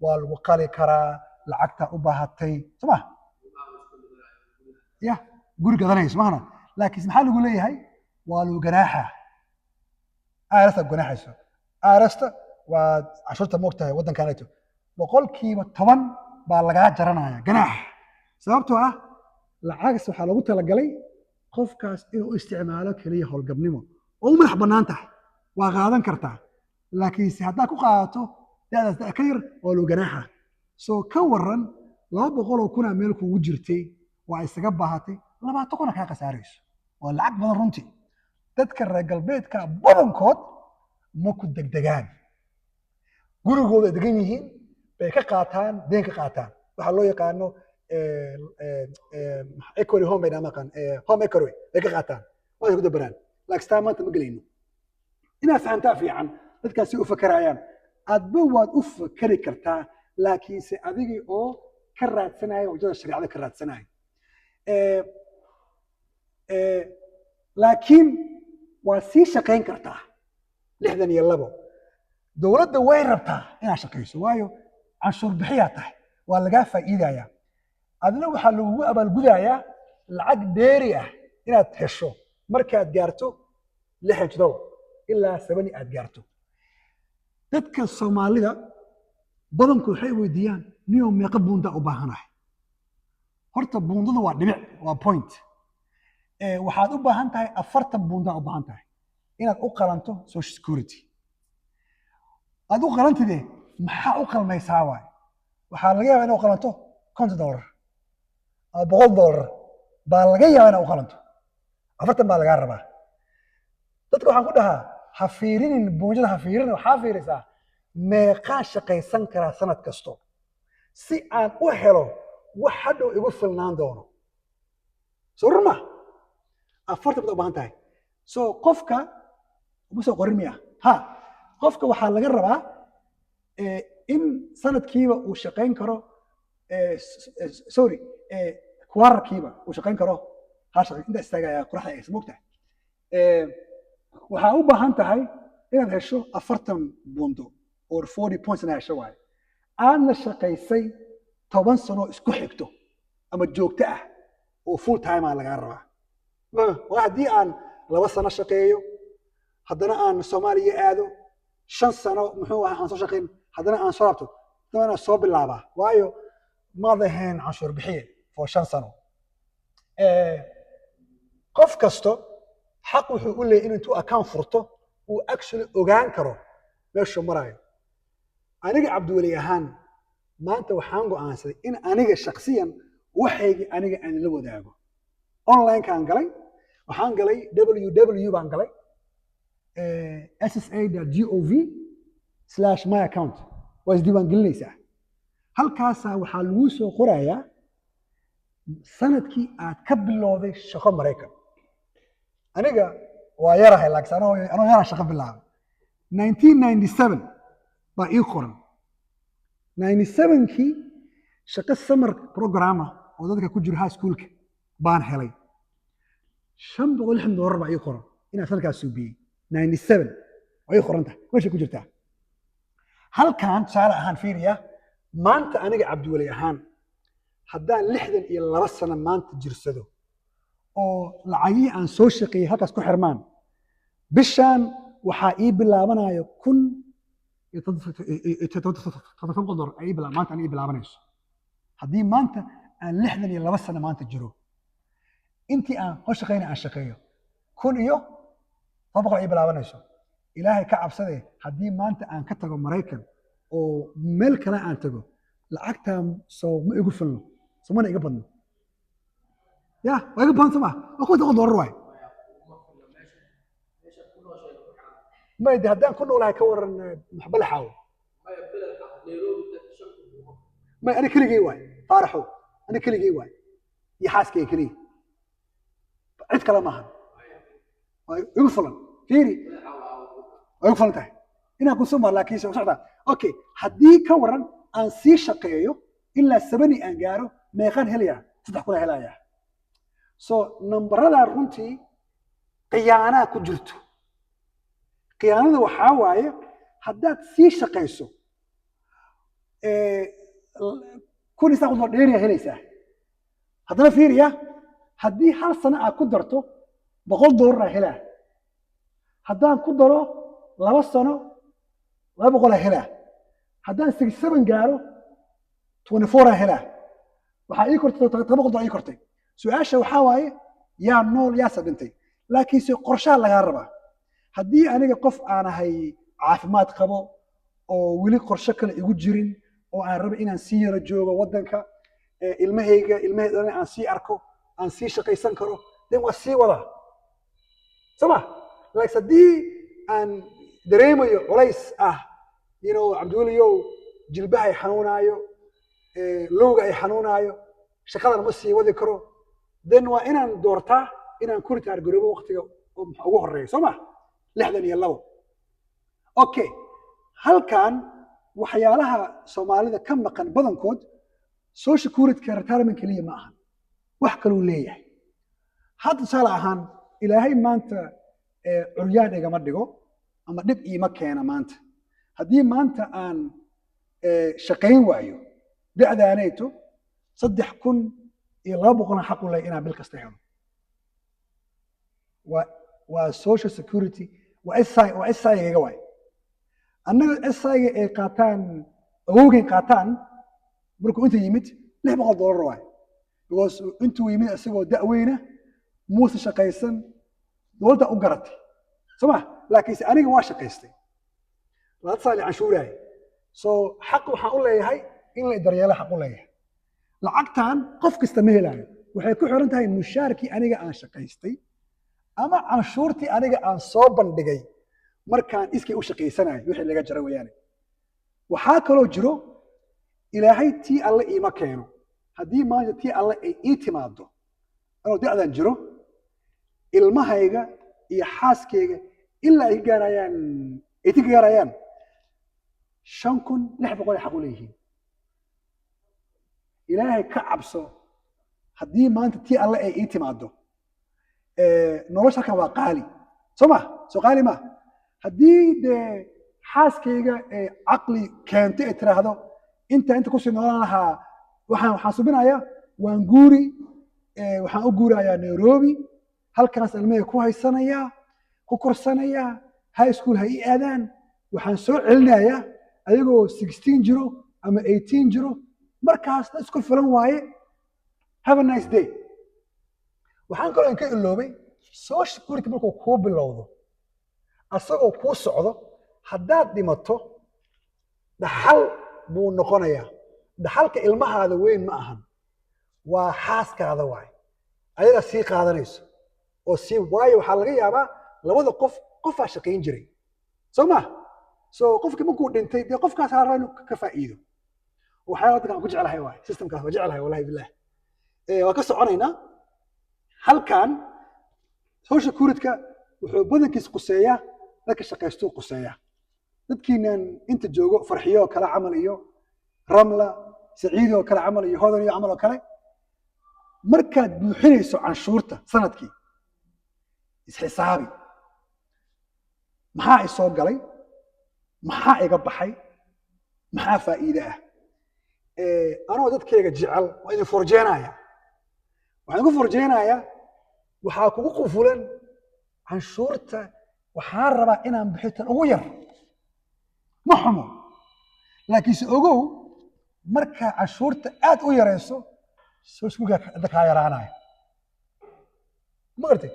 waa lagu qali karaa lacagta u baahatay soma ya guri gadanayso maana laakiin maxaa lagu leeyahay waa lagu ganaaxa aarasta ganaaxayso aarasta waa cashuurta moogtahay waddankaanayto 10% baa lagaa jaranaya ganaax sababtoo ah lacagtaas waxaa loogu talagalay qofkaas inuu u isticmaalo kaliya howlgabnimo oo u madax bannaan tahay waa qaadan kartaa laakiinse haddaad ku qaadato da'daas da' ka yar waa loo ganaaxa soo ka waran 200 kuna meel kugu jirtay waa isaga baahatay 20 kuna kaa khasaarayso waa lacag badan runtii dadka reer galbeedka badankood ma ku degdegaan gurigooda degan yihiin bay ka qaataan deen ka qaataan waxaa loo yaqaano equity home bay maqan home equity bay ka qaataan waa ku dabaraan laakiin taa maanta ma gelayno inaad fahantaa fiican dadkaasi u fakarayaan aadba waad u fakari kartaa laakiinse adigii oo ka raadsanaya wajada shariicada ka raadsanaya laakiin waa sii shaqayn kartaa 62 dowladda way rabtaa inaad shaqayso waayo canshuur bixiyaa tahay waa lagaa faa'iidayaa adina waxaa lagugu abaalgudayaa lacag dheeri ah inaad hesho markaad gaarto 67 ilaa 70 aad gaarto dadka Soomaalida badanku waxay weydiiyaan niyo meeqa buunda u baahanahay horta buundadu waa dhibic waa point waxaad u baahan tahay 40 buunda u baahan tahay inaad u qalanto social security aad u qalantide maxaa u qalmaysaa waay waxaa laga yaabaa inaad u qalanto $50 ama $100 baa laga yaabaa inaad u qalanto 40 baa lagaa rabaa dadka waxaan ku dhahaa ha fiirinin buunjada ha fiirin waxaa fiirisaa meeqaa shaqaysan karaa sanad kasto si aan u helo wax hadhow igu filnaan doono soo ruma 40 baad u baahan tahay soo qofka uma soo qorin miya ha qofka waxaa laga rabaa in sanadkiiba uu shaqayn karo sorry kwararkiiba uu shaqayn karo hal shaqo inta istaagaya quraxda ay smogtahay waxaa u baahan tahay inaad hesho 40 buundo or 40 points inaad hesho waaye aadna shaqaysay 10 sano isku xigto ama joogto ah oo full time aa lagaa rabaa waa haddii aan 2 sano shaqeeyo haddana aan Soomaaliya aado 5 sano muxuu ahaa aan soo shaqeyn haddana aan soo rabto haddana soo bilaabaa waayo ma dahayn canshuur bixiye for 5 sano qof kasto xaq wuxuu u leeyahay inuu account furto uu actually ogaan karo meesha marayo aniga Cabdiwali ahaan maanta waxaan go'aansaday in aniga shakhsiyan waxaygi aniga aan la wadaago online kaan galay waxaan galay www baan galay ssa.gov/my account waa isdiiwaan gelinaysaa halkaasaa waxaa lagu soo qorayaa sanadkii aad ka bilowday shaqo Mareykan aniga waa yarahay laakiin anoo yara shaqo bilaabay 1997 baa ii qoran 97kii shaqo summer programa oo dadka ku jira high schoolka baan helay $560 baa ii qoran inaan sanadkaas suubiyey 97 way qoranta meesha ku jirtaa halkan tusaale ahaan fiiriya maanta aniga Cabdiwali ahaan haddaan 62 sano maanta jirsado oo lacagii aan soo shaqeeyay halkaas ku xirmaan bishaan waxaa ii bilaabanayo $1,000 ay maanta ii bilaabanayso haddii maanta aan 62 sano maanta jiro intii aan hor shaqeynay aan shaqeeyo $1,000 ay bilaabanayso ilaahay ka cabsadee haddii maanta aan ka tago Mareykan oo meel kale aan tago lacagtaan soo ma igu filno soo mana iga badno ya waa iga badan sama waa $1,000 waay ma idii haddaan ku noolahay ka waran maxbala xaawo ma ana keligay waay faaraxo ana keligay waay iyo xaaskay keligay cid kale maahan waa igu filan fiiri waa igu filan tahay inaan ku soo laakiin soo socda okay haddii ka waran aan sii shaqeeyo ilaa 70 aan gaaro meeqaan helaya 3 kun helaya so nambarada runtii qiyaanaa ku jirto qiyaanada waxaa waaye haddaad sii shaqayso $1,000 dheeriya helaysaa haddana fiiriya haddii hal sano aad ku darto $100 helaa haddaan ku daro 2 sano $200 helaa haddaan 67 gaaro 24 helaa waxaa ii kortay $700 ii kortay su'aasha waxaa waaye yaa nool yaa sadintay laakiin si qorshaha laga rabaa haddii aniga qof aan ahay caafimaad qabo oo weli qorshe kale igu jirin oo aan rabo inaan sii yara joogo wadanka ilmahayga aan sii arko aan sii shaqaysan karo dan waa sii wadaa sama laakiin haddii aan dareemayo culays ah Cabdiwaliyow jilbaha ay xanuunaayo lowga ay xanuunaayo shaqadan ma sii wadi karo dan waa inaan doortaa inaan ku ritaar garoobo waqtiga ugu horeeya soo ma 62 okay halkan waxyaalaha Soomaalida ka maqan badankood social security retirement kaliya ma aha wax kale uu leeyahay hadda sala ahaan ilaahay maanta curyaan igama dhigo ama dib iima keena maanta haddii maanta aan shaqayn waayo da'daanayto 3200 xaq u leeyahay inaan bil kasta helo waa social security waa SI iga waay annaga SI ay qaataan awowgay qaataan markuu inta yimid $600 waay because intuu yimid asagoo da'weyna muusa shaqaysan dowladda u garatay soma laakiin aniga waa shaqaystay la taali canshuurahay soo xaq waxaan u leeyahay in la daryeelo xaq u leeyahay lacagtan qof kasta ma helayo waxay ku xiran tahay mushaarkii aniga aan shaqaystay ama canshuurtii aniga aan soo bandhigay markaan iskay u shaqaysanayo wixii laga jaro weeyaan waxaa kaloo jiro ilaahay tii alle iima keeno haddii maanta tii alle ay ii timaado anoo da'dan jiro ilmahayga iyo xaaskayga ilaa ay gaarayaan 5600 xaq u leeyihiin ilaahay ka cabso haddii maanta tii alle ay ii timaado nolosha kan waa qaali soo qaali ma haddii dee xaaskayga caqli keentay ay tiraahdo inta ku sii noolaan lahaa waxaan subinayaa waan guuri waxaan u guurayaa Nairobi halkaas ilmaha ku haysanayaa ku korsanayaa high school ha ii aadaan waxaan soo celinayaa ayagoo 16 jiro ama 18 jiro markaas isku filan waaye have a nice day waxaan kaloo ka iloobay social security markuu kuu bilowdo asagoo kuu socdo haddaad dhimato dhaxal buu noqonayaa dhaxalka ilmahaada weyn ma ahan waa xaaskaada waay ayaga sii qaadanayso oo sii waayo waxaa laga yaabaa labada qofaa shaqayn jiray soo ma soo qofkii markuu dhintay dee qofkaas ha rabaa inuu ka faa'iido waxyaala dadkan ku jecelahay waay systemkaas waa jecelahay wallahi billah waa ka soconaynaa halkan social security wuxuu badankiis quseeyaa dadka shaqaystuu quseeyaa dadkiinan inta joogo farxiyo kala camal iyo ramla saciido kala camal iyo hodan iyo camal oo kale markaad buuxinayso canshuurta sanadkii isxisaabi maxaa soo galay maxaa iga baxay maxaa faa'iido ah anoo dadkayga jecel waa idin forjeenaya waxaan ku forjeenayaa waxaa kugu qufulan canshuurta waxaan rabaa inaan bixitan ugu yar ma xumo laakiinse ogow markaa canshuurta aad u yarayso soo iskuga kaa yaraanaya ma gartay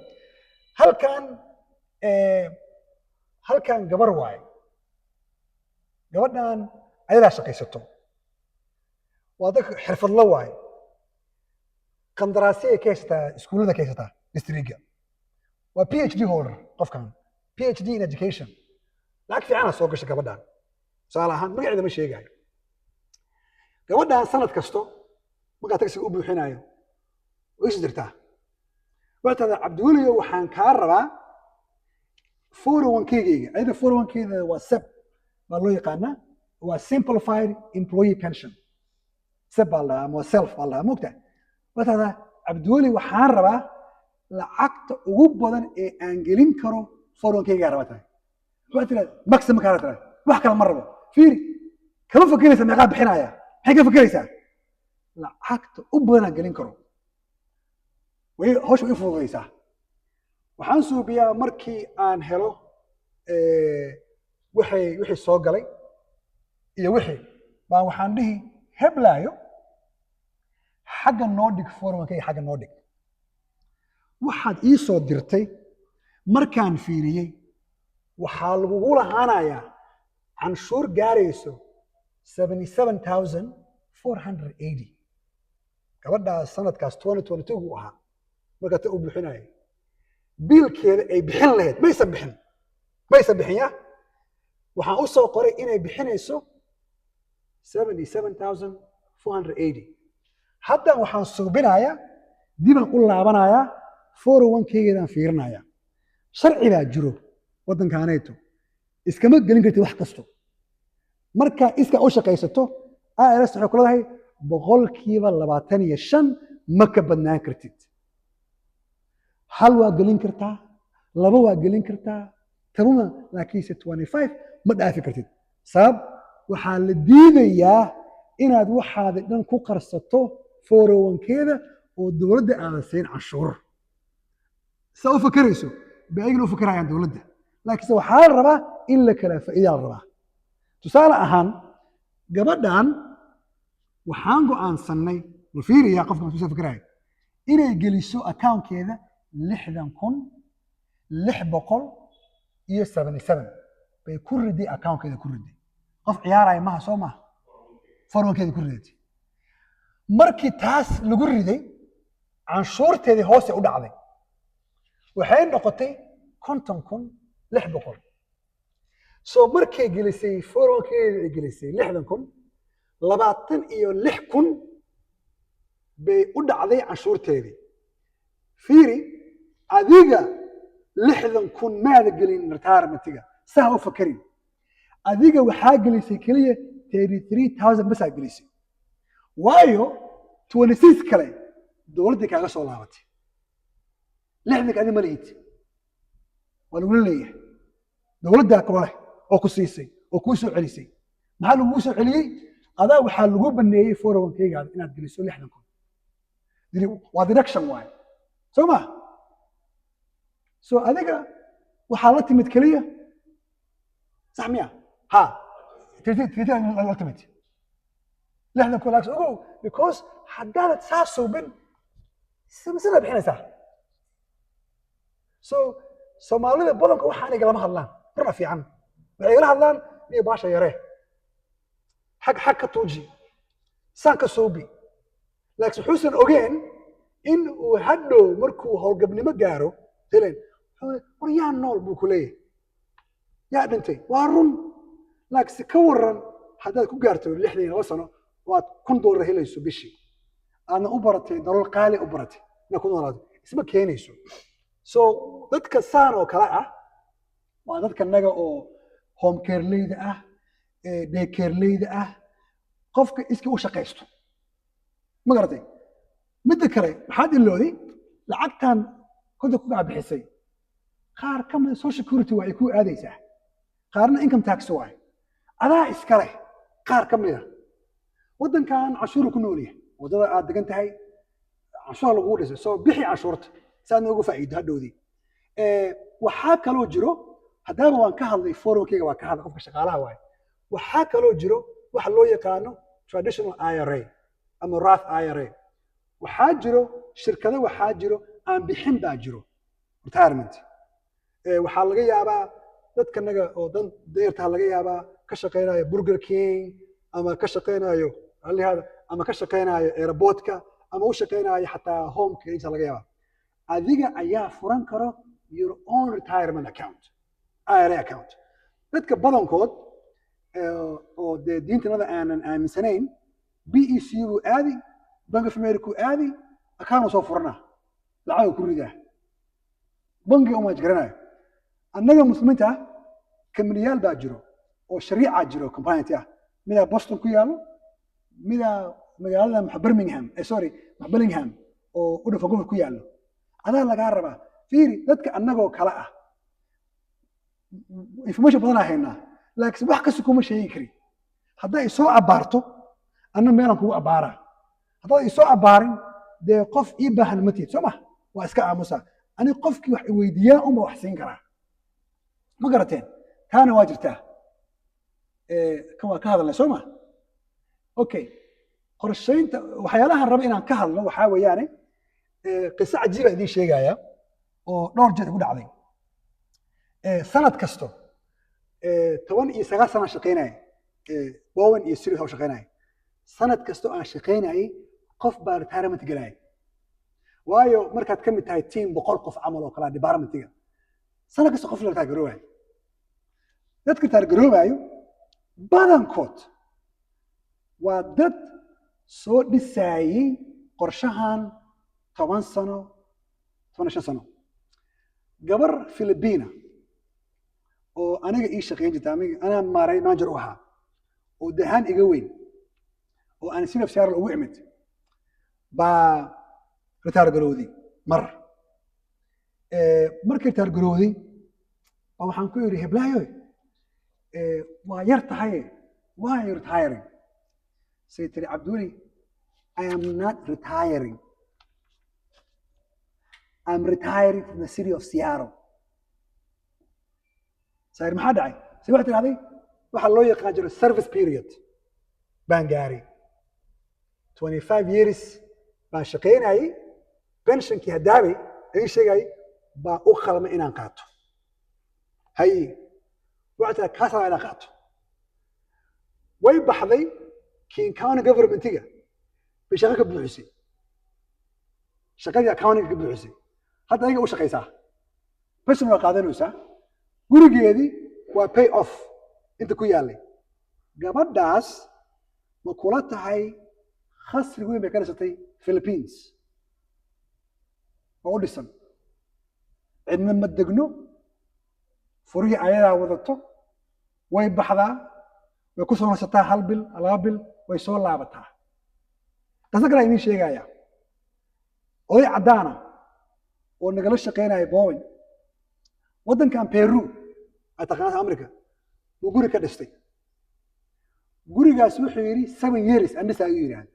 halkan gabar waaye gabadhan ayadaa shaqaysato waa dadka xirfadlo waaye qandaraasyo ay ka haysataa iskuullada ka haysataa districtga waa PhD holder qofkan PhD in education lacag fiicana soo gashay gabadhan tusaale ahaan magaceeda ma sheegayo gabadhan sanad kasto markaa tagsiga u buuxinayo way is jirtaa waxay tahdaa cabdiweliyo waxaan kaa rabaa 401k-gayga ayada 401k-da waa SEP baa loo yaqaanaa waa simplified employee pension SEP baa la dhahaa ama self baa la dhahaa moogtaa waxay tahdaa cabdiweli waxaan rabaa lacagta ugu badan ee aan gelin karo 401k-ga rabaa tahay waxay tidhahdaa maximum kaa rabaa wax kale ma rabo fiiri kama fakeraysa meeqaa bixinaya maxay ka fakeraysaa lacagta u badan aan gelin karo way hawsha way fududaysaa waxaan suubiyaa markii aan helo wixii soo galay iyo wixii baan waxaan dhihi heblaayo xagga noo dhig 401k xagga noo dhig waxaad ii soo dirtay markaan fiiriyey waxaa lagugu lahaanayaa canshuur gaarayso 77,480 gabadhaas sanadkaas 2022 uu ahaa markaa ta u buuxinaya biilkeeda ay bixin lahayd maysan bixin ya waxaan u soo qoray inay bixinayso 77,480 haddan waxaan suubinayaa diban u laabanayaa 401k-geedaan fiirinaya sharci baa jiro waddankaaneeto iskama gelin kartid wax kasto markaa iska u shaqaysato IRS waxay ku leedahay boqolkiiba 25 ma ka badnaan kartid hal waa gelin kartaa laba waa gelin kartaa tabuma laakiinse 25 ma dhaafi kartid sabab waxaa la diidayaa inaad waxaada dhan ku qarsato 401k-da oo dowladda aadan siin canshuur saa u fakarayso baagina u fakarayaan dowladda laakiinse waxaa la rabaa in la kala faa'iidaa la rabaa tusaale ahaan gabadhan waxaan go'aansannay wafiiriyaa qofka masuusa fakaraya inay geliso accountkeeda 60,677 bay ku riday accountkeeda ku riday qof ciyaaraya maha soo maaha 401k-da ku riday markii taas lagu riday canshuurteedii hoose u dhacday waxay noqotay 50,600 soo markay gelisay 401k-da ay gelisay 60,000 26,000 bay u dhacday canshuurteedii fiiri adiga 60,000 maada gelin retirementiga saa u fakarin adiga waxaa gelisay keliya 33,000 basaa gelisay waayo 26 kale dowladdii kaaga soo laabatay 60 adi ma lihid waa lagula leeyahay dowladdaa kula leh oo ku siisay oo kuu soo celisay maxaa laguu soo celiyey adaa waxaa lagu baneeyey 401k-gaada inaad geliso 60,000 waa deduction waaye soo ma so adiga waxaa la timid keliya sax miya ha la timid 60,000 laakiin ogow because haddaanad saa suubin sida bixinaysaa so soomaalida badanka waxaan igalama hadlaan runa fiican waxay igala hadlaan niyo baasha yaree xag ka tuuji saan ka soobi laakiin wuxuusan ogeen in uu hadhow markuu howlgabnimo gaaro helen war yaa nool buu ku leeyahay yaa dhintay waa run laakiin ka waran haddaad ku gaarto 62 sano waad $1 helayso bishii aadna u baratay nolol qaali u baratay inaad ku noolaato isma keenayso so dadka saan oo kale ah waa dadka naga oo home care-leyda ah day care-leyda ah qofka iska u shaqaysto ma garatay midda kale waxaad ilooday lacagtan konta ku bixisay qaar ka mid social security waa ay ku aadaysaa qaarna income tax waay adaa iska leh qaar ka mid ah waddankan cashuur ku nool yahay wadada aad degan tahay cashuur lagu dhisay soo bixi cashuurta saad noogu faa'iido hadhowdii waxaa kaloo jiro haddaaba waan ka hadlay 401k-ga waa ka hadlay qofka shaqaalaha waaye waxaa kaloo jiro waxa loo yaqaano traditional IRA ama Roth IRA waxaa jiro shirkado waxaa jiro aan bixin baa jiro retirement waxaa laga yaabaa dadka naga oo dan deerta laga yaabaa ka shaqeynayo Burger King ama ka shaqeynayo alihada ama ka shaqeynayo airportka ama u shaqeynayo xataa home care laga yaabaa adiga ayaa furan karo your own retirement account IRA account dadka badankood oo diintanada aanan aaminsanayn BEC buu aadi Bank of America aadi account soo furana lacag ku ridaa bangi uma jiranayo annaga muslimiinta kamriyaal baa jiro oo shariica jiro compliant ah mida Boston ku yaalo mida magaalada Birmingham Birmingham oo u dhafa gobol ku yaalo adaa laga rabaa fiiri dadka annagoo kala ah information badan ahayna laakiin wax kasta kuma sheegi kari hadday soo abaarto anna meelan kugu abaara hadday soo abaarin dee qof ii baahan ma tiid soo ma waa iska aamusa ani qofkii wax weydiiyaa uma wax siin karaa ma garateen taana waa jirtaa kan waa ka hadalnay soo ma okay qorshaynta waxyaalaha raba inaan ka hadlo waxaa weeyaane qiso cajiiba idiin sheegaya oo dhowr jeer igu dhacday sanad kasto 19 sano shaqeynaya Bowen iyo Sirius oo shaqeynaya sanad kasto aan shaqeynayay qof baa retirement galay waayo markaad ka mid tahay team 100 qof camal oo kala departmentiga sanad kasto qof la taageerooyo dadka taageerooyo badankood waa dad soo dhisayay qorshahan 10 sano 15 sano gabar Filibiina oo aniga ii shaqeyn jirtay ana maaray manager u ahaa oo dahan iga weyn oo aan sinaf siyaar ugu imid baa ritaar garowdi markii ritaar garowdi waxaan ku yiri heblaayo waa yar tahay why are you retiring saytiri Abduli I am not retiring I'm retiring from the city of Seattle sayr maxaa dhacay si waxaad tiraahday waxa loo yaqaan jiray service period baan gaaray 25 years baan shaqeynayay pensionkii hadaabay ay sheegay baa u qalmay inaan qaato hay waxaad ka soo inaan qaato way baxday king county governmentiga bishaqo ka buuxisay shaqadii accounting ka buuxisay hadda ayaga u shaqeysaa pension waa qaadanaysaa gurigeedii waa pay off inta ku yaalay gabadhaas ma kula tahay khasri weyn bay ka dhisatay Philippines oo dhisan cidna ma degno furiyi ayadaa wadato way baxdaa way ku soo nasataa hal bil laba bil way soo laabataa qasa kale idin sheegaya oday cadaana oo nagala shaqeynaya Boeing wadankan Peru ataqaana America uu guri ka dhistay gurigaas wuxuu yiri 7 years andisa ayuu yiraahday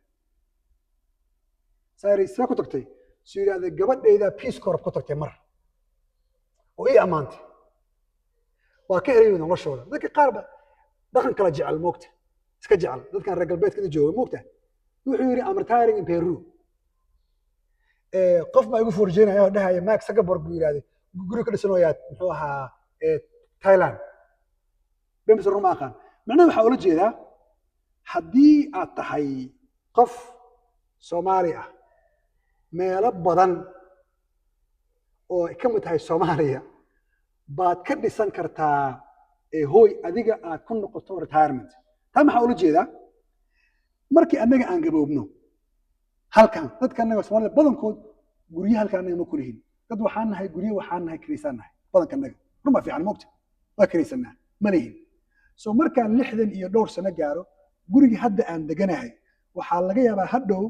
saaraysa ku tagtay siiraada gabadheeda Peace Corps ku tagtay mar oo ay amaantay waa ka helay noloshooda dadka qaar ba dhaqan kala jecel moogta iska jecel dadkan reer galbeedka jooga moogta wuxuu yiri I'm retiring in Peru qof ma igu forjeenaya oo dhahay Mark Zuckerberg buu yiraahday guri ka dhisanayaa muxuu ahaa Thailand bimso ruma aqaan macnaheedu waxa ula jeedaa haddii aad tahay qof Soomaali ah meelo badan oo ka mid tahay Soomaaliya baad ka dhisan kartaa hooy adiga aad ku noqoto retirement taa maxaa ula jeedaa markii anaga aan gaboobno halkan dadka anaga Soomaalida badankood guryaha halkan anaga ma kulihin dad waxaan nahay guryaha waxaan nahay kiriisanahay badanka anaga ruma fiican moogta waa kiriisanaa ma leeyin soo markaan 60 iyo dhowr sano gaaro guriga hadda aan deganahay waxaa laga yaabaa hadhow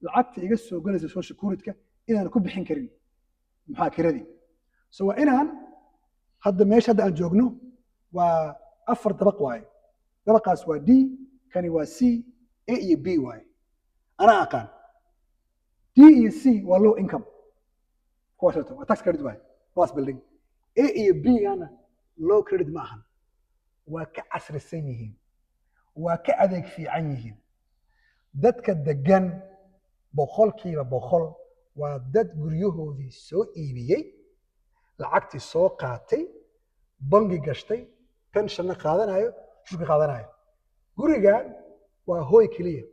lacagta iga soo galaysa social security inaan ku bixin karin maxaa kiradii soo waa inaan hadda meesha hadda aan joogno waa 4 dabaq waaye dabaqaas waa D kani waa C A iyo B waaye ana aqaan D iyo C waa low income kuwaas waa tax credit waaye plus building A iyo B ana low credit ma ahan waa ka casrisan yihiin waa ka adeeg fiican yihiin dadka degan boqolkiiba boqol waa dad guryahoodii soo iibiyey lacagtii soo qaatay bangi gashtay pensionna qaadanayo shurka qaadanayo gurigan waa hooy keliya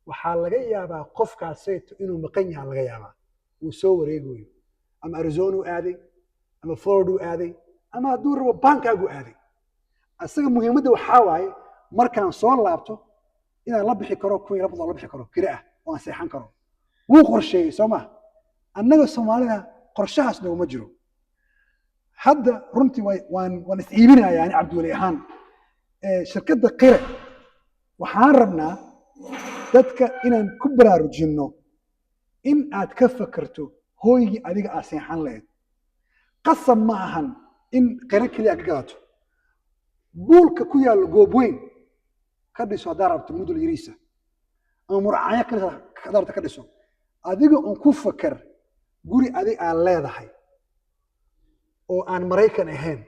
waxaa laga yaabaa qofkaaseeto inuu maqan yahay laga yaabaa uu soo wareegayo ama Arizona u aaday ama Florida u aaday ama hadduu rabo bankaagu aaday asaga muhiimadda waxaa waaye markaan soo laabto inaan la bixi karo kun iyo laba la bixi karo kira ah oo aan seexan karo wuu qorsheeyay Soomaa annaga Soomaalida qorshahaas nooma jiro hadda runtii waan isciibinayaa yani Abduli ahaan shirkadda qira waxaan rabnaa dadka inaan ku baraarujino in aad ka fakarto hooyigii adiga aad seexan lahayd qasab ma ahan in qira kaliya ka gadato buulka ku yaal goob weyn ka dhiso haddaad rabto mudul yariisa ama muracaya ka darta ka dhiso adiga on ku fakar guri adig aan leedahay oo aan Mareykan ahayn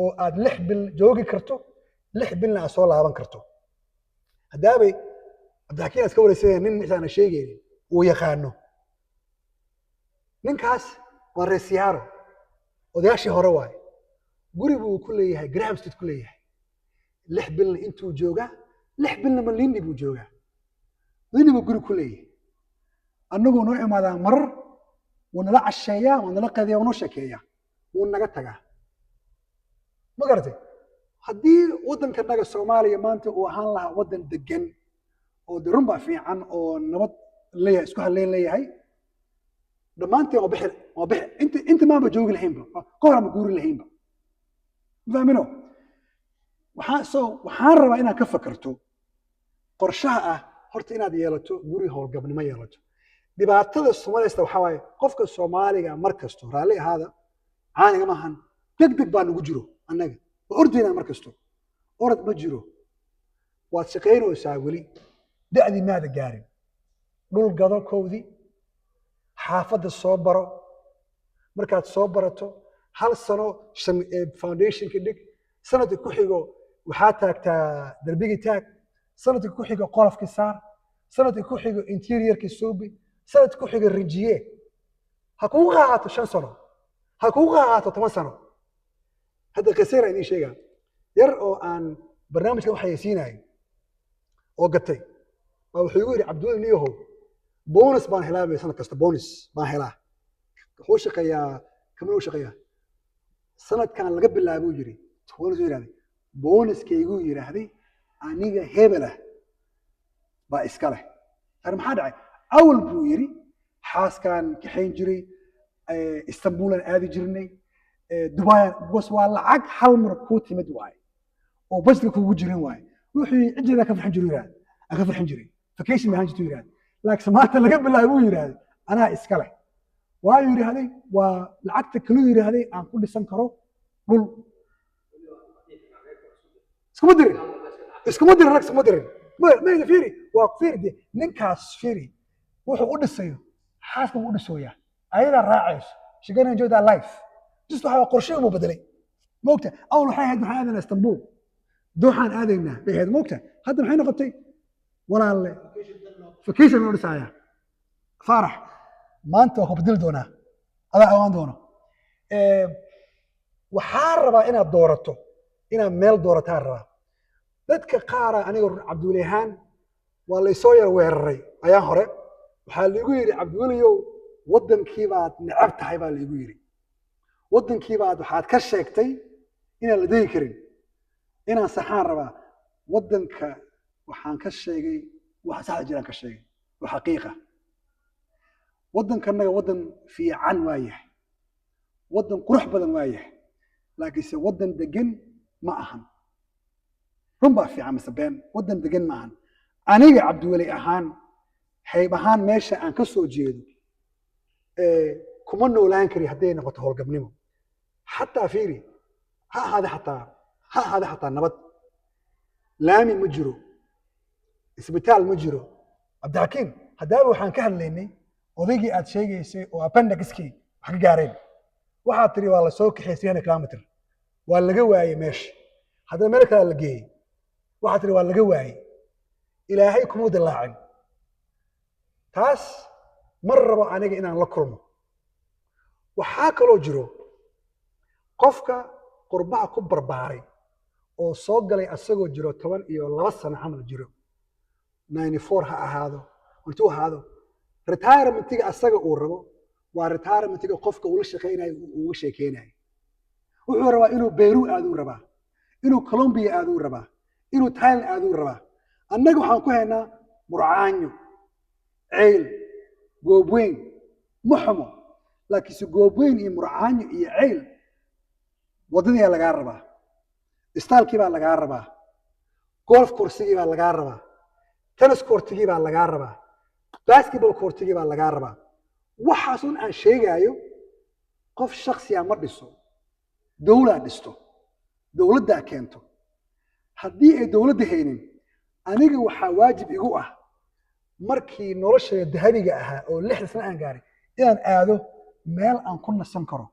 oo aad 6 bil joogi karto 6 bilna aad soo laaban karto hadaabay abdaakiin iska wareysay nin inaan sheegay oo yaqaano ninkaas waa reesiyaaro odayaashii hore waay guri buu ku leeyahay Graham Street ku leeyahay 6 bilna intuu jooga 6 bilna Malindi buu jooga Malindi buu guri ku leeyahay annagu noo imaadaan marar ونلا عشيا ونلا قضية ونشكيا ونجا تجا ما قرأتي هدي ودن كنا الصومالي ما أنت وهان لها ودن دجن ودرمبا في عن أو نبض اللي اسكوها اللي هي dhammaanteen waa bixi inta maanba joogi lahaynba ka hor ama guuri lahaynba fahmino waxaan rabaa inaad ka fakarto qorshaha ah horta inaad yeelato guri howlgabnimo yeelato dhibaatada Soomaaliyada waxa waaye qofka Soomaaliga markasto raali ahaada caaniga maahan degdeg baa nagu jiro annaga ordayna markasto orad ma jiro waad shaqeynaysaa weli da'di maada gaarin dhul gado koodi xaafadda soo baro markaad soo barato hal sano foundation ka dhig sanadka ku xigo waxaa taagtaa darbigii taag sanadka ku xigo qolofkii saar sanadka ku xigo interiorkii suubi sanadka ku xigo rinjiye ha kugu qaadato 5 sano ha kugu qaadato 10 sano hadda qasira idin sheegaa yar oo aan barnaamijka wax haysiinay oo gatay waa wuxuu igu yiri Cabdulla Niyahow bonus baan helaa sanad kasta bonus baan helaa wuxuu shaqeeyaa kamuu shaqeeyaa sanadkan laga bilaabo yiri bonus yiraahday bonuskaygu yiraahday aniga hebela baa iska leh tar maxaa dhacay awal buu yiri xaaskan kaxayn jiray Istanbulan aadi jirnay Dubai bas waa lacag hal mar ku timid waay oo basda kugu jirin waay wuxuu cidida ka farxin jiray aka farxin jiray vacation ma hanjitu yiraahday laakiin maanta laga bilaabo yiraahday anaa iska leh waa yiraahday waa lacagta kale yiraahday aan ku dhisan karo dhul iskuma dirin ma fiiri waa fiiri ninkaas fiiri wuxuu u dhisayo xaaska u dhisooyaa ayada raacayso she gonna enjoy that life just waxa qorshe uu bedelay moogta awal waxay ahayd maxaa aadan Istanbul dooxaan aadaynaa bay ahayd moogta hadda maxay noqotay walaalle vacation loo dhisaya farax maanta waa bedel doonaa adaa awaan doono waxaa rabaa inaad doorato inaad meel doorataa rabaa dadka qaara aniga Cabdullahan waa la soo yar weeraray ayaa hore waxaa lagu yiri Cabdullayow wadankii baad necab tahay baa lagu yiri wadankii baad waxaad ka sheegtay inaan la deegi karin inaan saxaan rabaa wadanka waxaan ka sheegay wax sax jiraan ka sheegay waa xaqiiqa wadankanaga wadan fiican waayahay wadan qurux badan waayahay laakiinse wadan degan ma ahan runba fiican masabeen wadan degan ma ahan aniga Cabdulla ahaan hayb ahaan meesha aan ka soo jeedo kuma noolaan kari haday noqoto howlgabnimo حتى فيري هذا حتى نبض لامي مجرو اسبيتال مجرو عبد الحكيم هذا waxaan ka hadlaynay odaygii aad sheegaysay oo appendixkii wax ka gaareen waxa tiri waa la soo kaxeysay 1 kilometer waa laga waayay meesha hadda meel kale la geeyay waxa tiri waa laga waayay ilaahay kuma dilaacin taas mar rabo aniga inaan la kulmo waxa kaloo jiro qofka qurbaha ku barbaaray oo soo galay asagoo jiro 12 sano amal jiro 94 ha ahaado intuu ahaado retirementiga asaga uu rabo waa retirementiga qofka uu la shaqeynayo uu sheekeenayo wuxuu rabaa inuu Beirut aadu rabaa inuu Colombia aadu rabaa inuu Thailand aadu rabaa annaga waxaan ku haynaa Murcaanyo ceel goobweyn muxmo laakiin goobweyn iyo Murcaanyo iyo ceel wadada laga rabaa istaalkii baa laga rabaa golf course-gii baa laga rabaa tennis court-gii baa laga rabaa basketball court-gii baa laga rabaa waxaas aan sheegayo qof shakhsi ah ma dhiso dawlad dhisto dawladda keento haddii ay dawladda haynin aniga waxa waajib igu ah markii nolosha dahabiga ahaa oo 6 sano aan gaaray inaan aado meel aan ku nasan karo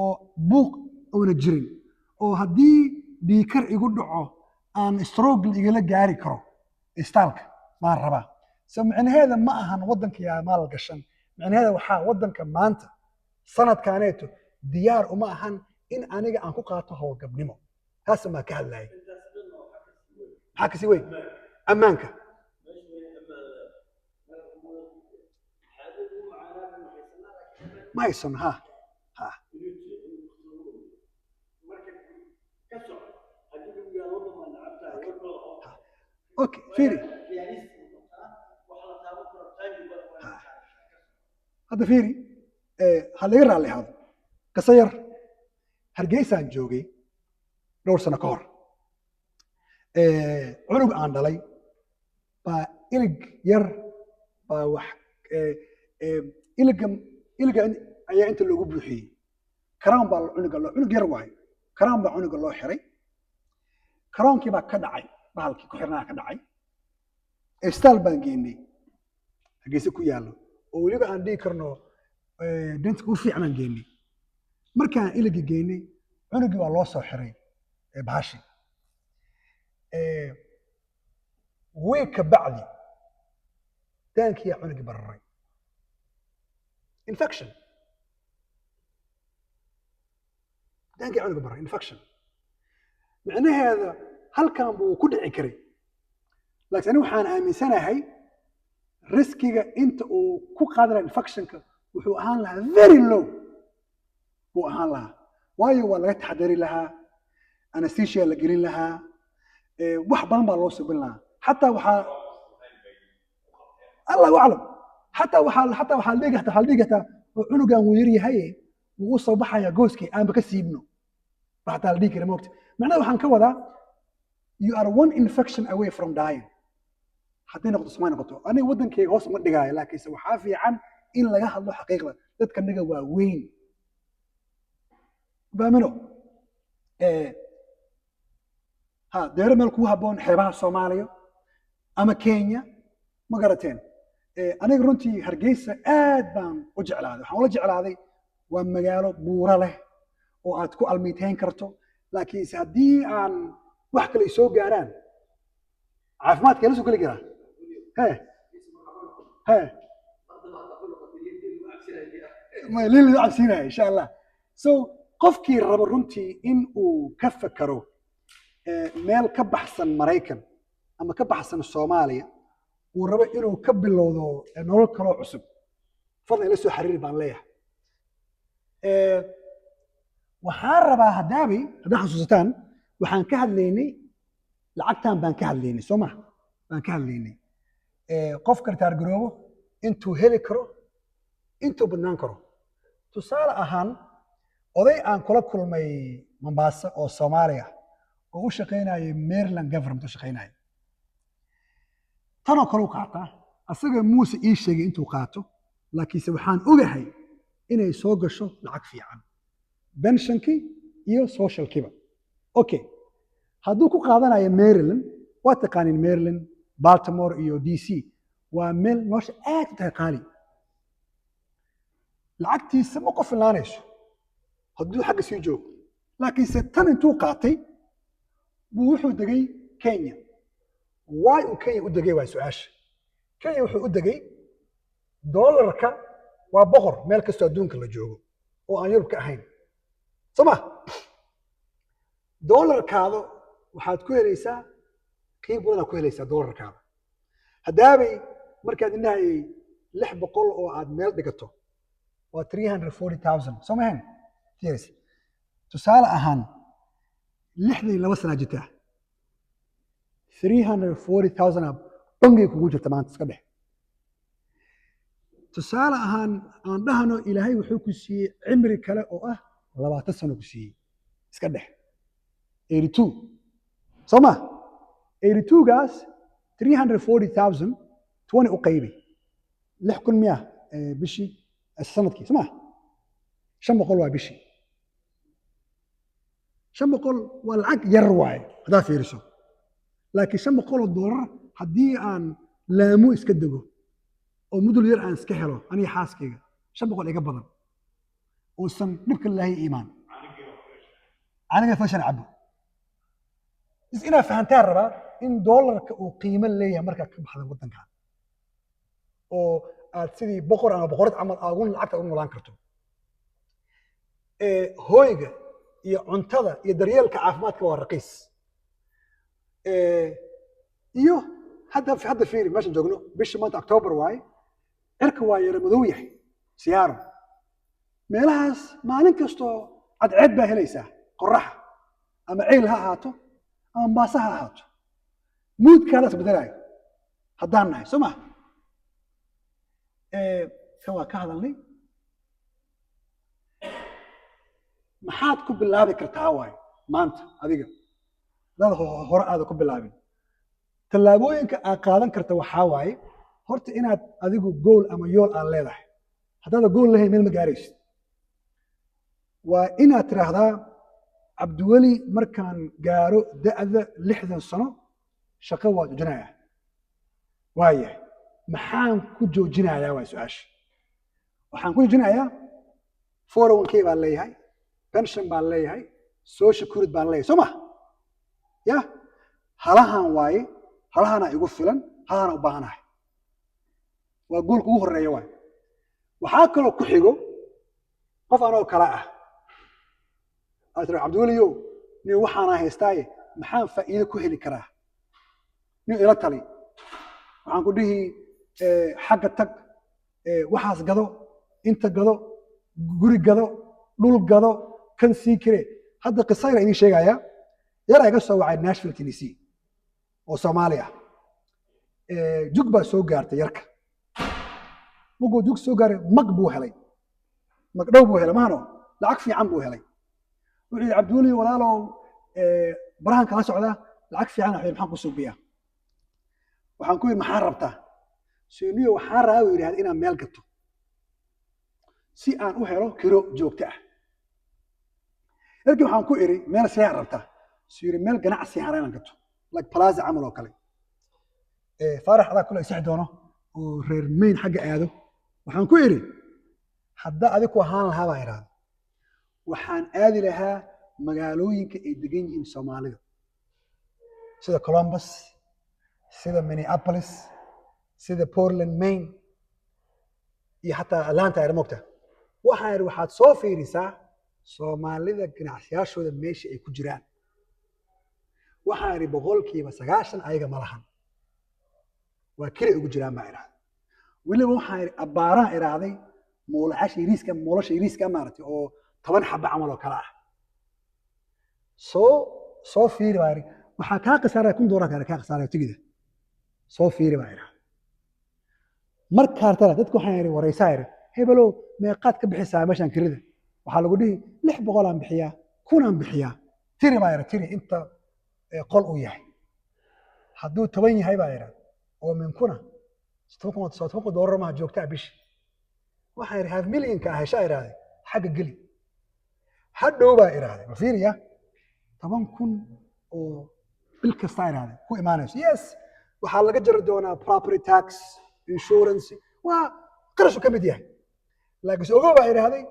oo buuq oo jirin oo haddii dhiikar igu dhaco aan struggle igala gaari karo istaalka ma rabaa samcinaheeda ma ahan wadanka yaa maal gashan macnaheeda waxa wadanka maanta sanadkaaneeto diyaar uma ahan in aniga aan ku qaato howlgabnimo taas ma ka hadlay xakasi way amaanka ma aysan ha اوكي فيري هذا فيري هل يقرأ لي هذا قصير هرجيسان جوجي دور سنة كهر عنق عن دلي با إلق ير با وح إلق أي أنت اللي جبله حي كرام بالعنق الله عنق يرواي كرام بالعنق الله حري كرام كي كدعي بالك كحرنا كدعي استال بانجيني هجيسي كيالو وليبا عندي كرنو دنت كوفي عن جيني مركان إلقي جيني عنقي والله صو حري بهاشي ويك بعدي دانك يا عنقي برري انفكشن دانك عنقي برري انفكشن معناه هذا هل كان بو كدعي كري لكن أنا وحان آمن سنة هاي ريسكيغا انت او كو قادر انفكشنك وحو اهان لها very low بو اهان لها وايو waa laga taxadari lahaa anesthesia la gelin lahaa wax badan baa loo subin lahaa xataa waxaa allahu aclam xataa waxaa dhigata cunugan wuu yar yahay wuu u soo baxaya gooskii aanba ka siibno xataa la dhigi kara moogta macnaha waxaan ka wadaa you are one infection away from dying haddii noqoto sumay noqoto aniga waddankayga hoos uma dhigaayo laakiinse waxaa fiican in laga hadlo xaqiiqda dadka naga waa weyn baamino ha deero meel kugu habboon xeebaha soomaaliya ama kenya ma garateen aniga runtii hargeysa aad baan u jeclaaday waxaan ula jeclaaday waa magaalo buura leh oo aad ku almiiteyn karto laakiinse haddii aan wax kale soo gaaraan caafimaadka la soo geli karaa ما لين عسينا إن شاء الله. قفكي رب رنتي إن وكفكروا مال كبحسن مريكان أما كبحسن الصومالية ورب إنه كبل لوضو نور كرو عصب فضل لسه حرير بالله وحارب هدابي هذا خصوصتان وحان كهل ليني لعقتان بان كهل ليني سمع بان كهل ليني قفكر تارجروه انتو هيليكرو انتو بنانكرو تصال أهان oday aan kula kulmay Mombasa oo Soomaaliya oo u shaqeynayay Maryland government u shaqeynayay tanoo kale u qaata asaga muuse ii sheegay intuu qaato laakiinse waxaan ogahay inay soo gasho lacag fiican pensionki iyo social kiba okay hadduu ku qaadanayo Maryland waa taqaanin Maryland Baltimore iyo DC waa meel nolosha aad u tahay qaali lacagtiisa ma qof laanayso hadduu xagga sii joogo laakiinse tan intuu qaatay buu wuxuu degay Kenya waay uu Kenya u degay waa su'aasha Kenya wuxuu u degay dollarka waa boqor meel kastoo adduunka la joogo oo aan Yurub ka ahayn soma dollarkaada waxaad ku helaysaa qiimo badan ku helaysaa dollarkaada hadaabay markaad inahay 600 oo aad meel dhigato waa 340,000 somahan yes tusaale ahaan 62 sano jirta 340,000 bangi kugu jirta maanta iska dhex tusaale ahaan aan dhahno ilaahay wuxuu ku siiyey cimri kale oo ah 20 sano ku siiyey iska dhex 82 soma 82 gaas 340,000 20 u qaybi 600 bishii sanadkii soma 500 waa bishii 500 waa lacag yar waay hadaa fiiriso laakiin 500 dollar haddii aan laamu iska dego oo mudul yar aan iska helo aniga xaaskayga 500 iga badan oo san dhibka ilaahay iimaan aniga fashan cabo is ina fahantaan rabaa in dollarka uu qiimo leeyahay marka ka baxda wadanka oo aad sidii boqor ama boqorad camal aagun lacagta u noolaan karto hooyga iyo cuntada iyo daryeelka caafimaadka waa raqiis iyo hadda fiiri meesha joogno bisha maanta October waay cirka waa yara madow yahay siyaaro meelahaas maalin kasto cadceed baa helaysaa qorrax ama ceel ha ahaato ama baasa ha ahaato moodkaada isbedelayo haddaan nahay soo ma kan waa ka hadalnay maxaad ku bilaabi kartaa waay maanta adiga dad hore aad ku bilaabin tallaabooyinka aad qaadan karta waxaa waaye horta inaad adigu goal ama yool aad leedahay haddaad goal lahayn meel ma gaaraysid waa inaad tiraahdaa cabdiweli markaan gaaro da'da 60 sano shaqo waa joojinayaa waayahay maxaan ku joojinayaa waa su-aasha waxaan ku joojinayaa 401k baan leeyahay pension baan leeyahay social security baan leeyahay soo ma ya halahan waaye halahana igu filan halahana u baahanahay waa goolka ugu horeeya waay waxaa kaloo ku xigo qof anoo kala ah aad tiri cabdiweliyow nin waxaana haystaaye maxaan faa'iido ku heli karaa nin ila tali waxaan ku dhihi xagga tag waxaas gado inta gado guri gado dhul gado kan sii kire hadda qisayra idin sheegaya yar iga soo wacay Nashville Tennessee oo Soomaaliya jug baa soo gaartay yarka mugo jug soo gaaray mag buu helay mag dhow buu helay maano lacag fiican buu helay wuxuu cabdiweli walaalow barahan kala socda lacag fiican ah maxaan ku suubiyaa waxaan ku yiri maxaa rabtaa suuniyo waxaan rabaa yiraahdo inaan meel gato si aan u helo kiro joogto ah erkii waxaan ku iri meel si aan rabtaa siiri meel ganacsi aan inaan gato like plaza amal oo kale faarax adaa kula sax doono oo reer main xagga aado waxaan ku iri hadda adigu ahaan lahaa baa iraado waxaan aadi lahaa magaalooyinka ay degan yihiin Soomaalida sida Columbus sida Minneapolis sida Portland Maine iyo hatta Atlanta ay moogta waxaad soo fiirisaa Soomaalida ganacsiyashooda meesha ay ku jiraan waxaan iri boqolkiiba 90 ayaga ma lahan waa kale ugu jiraan baa iraahday waliba waxaan iri abaaraan iraaday moolasha yiriiska maartay oo 10 xabba camal oo kala ah soo fiiri baa iri waxa ka qasaaray $1 ka qasaaray tigida soo fiiri baa iraahday markaa tara dadku waxaan iri wareysaa iri hebelo meeqaad ka bixisaa meeshan kirida waxa lagu dhihi 600 aan bixiyaa 1000 aan bixiyaa tiri baa iri tiri inta qol u yahay hadduu 10 yahay baa iraahday oo min kuna $700 ma joogtaa bish waxa iri half million ka ah shaa iraahday xagga gali hadhow baa iraahday ma fiiriya 10,000 oo bil kasta iraahday ku imaanayso yes waxa laga jari doonaa property tax insurance waa qarash ka mid yahay laakiin ogow baa iraahday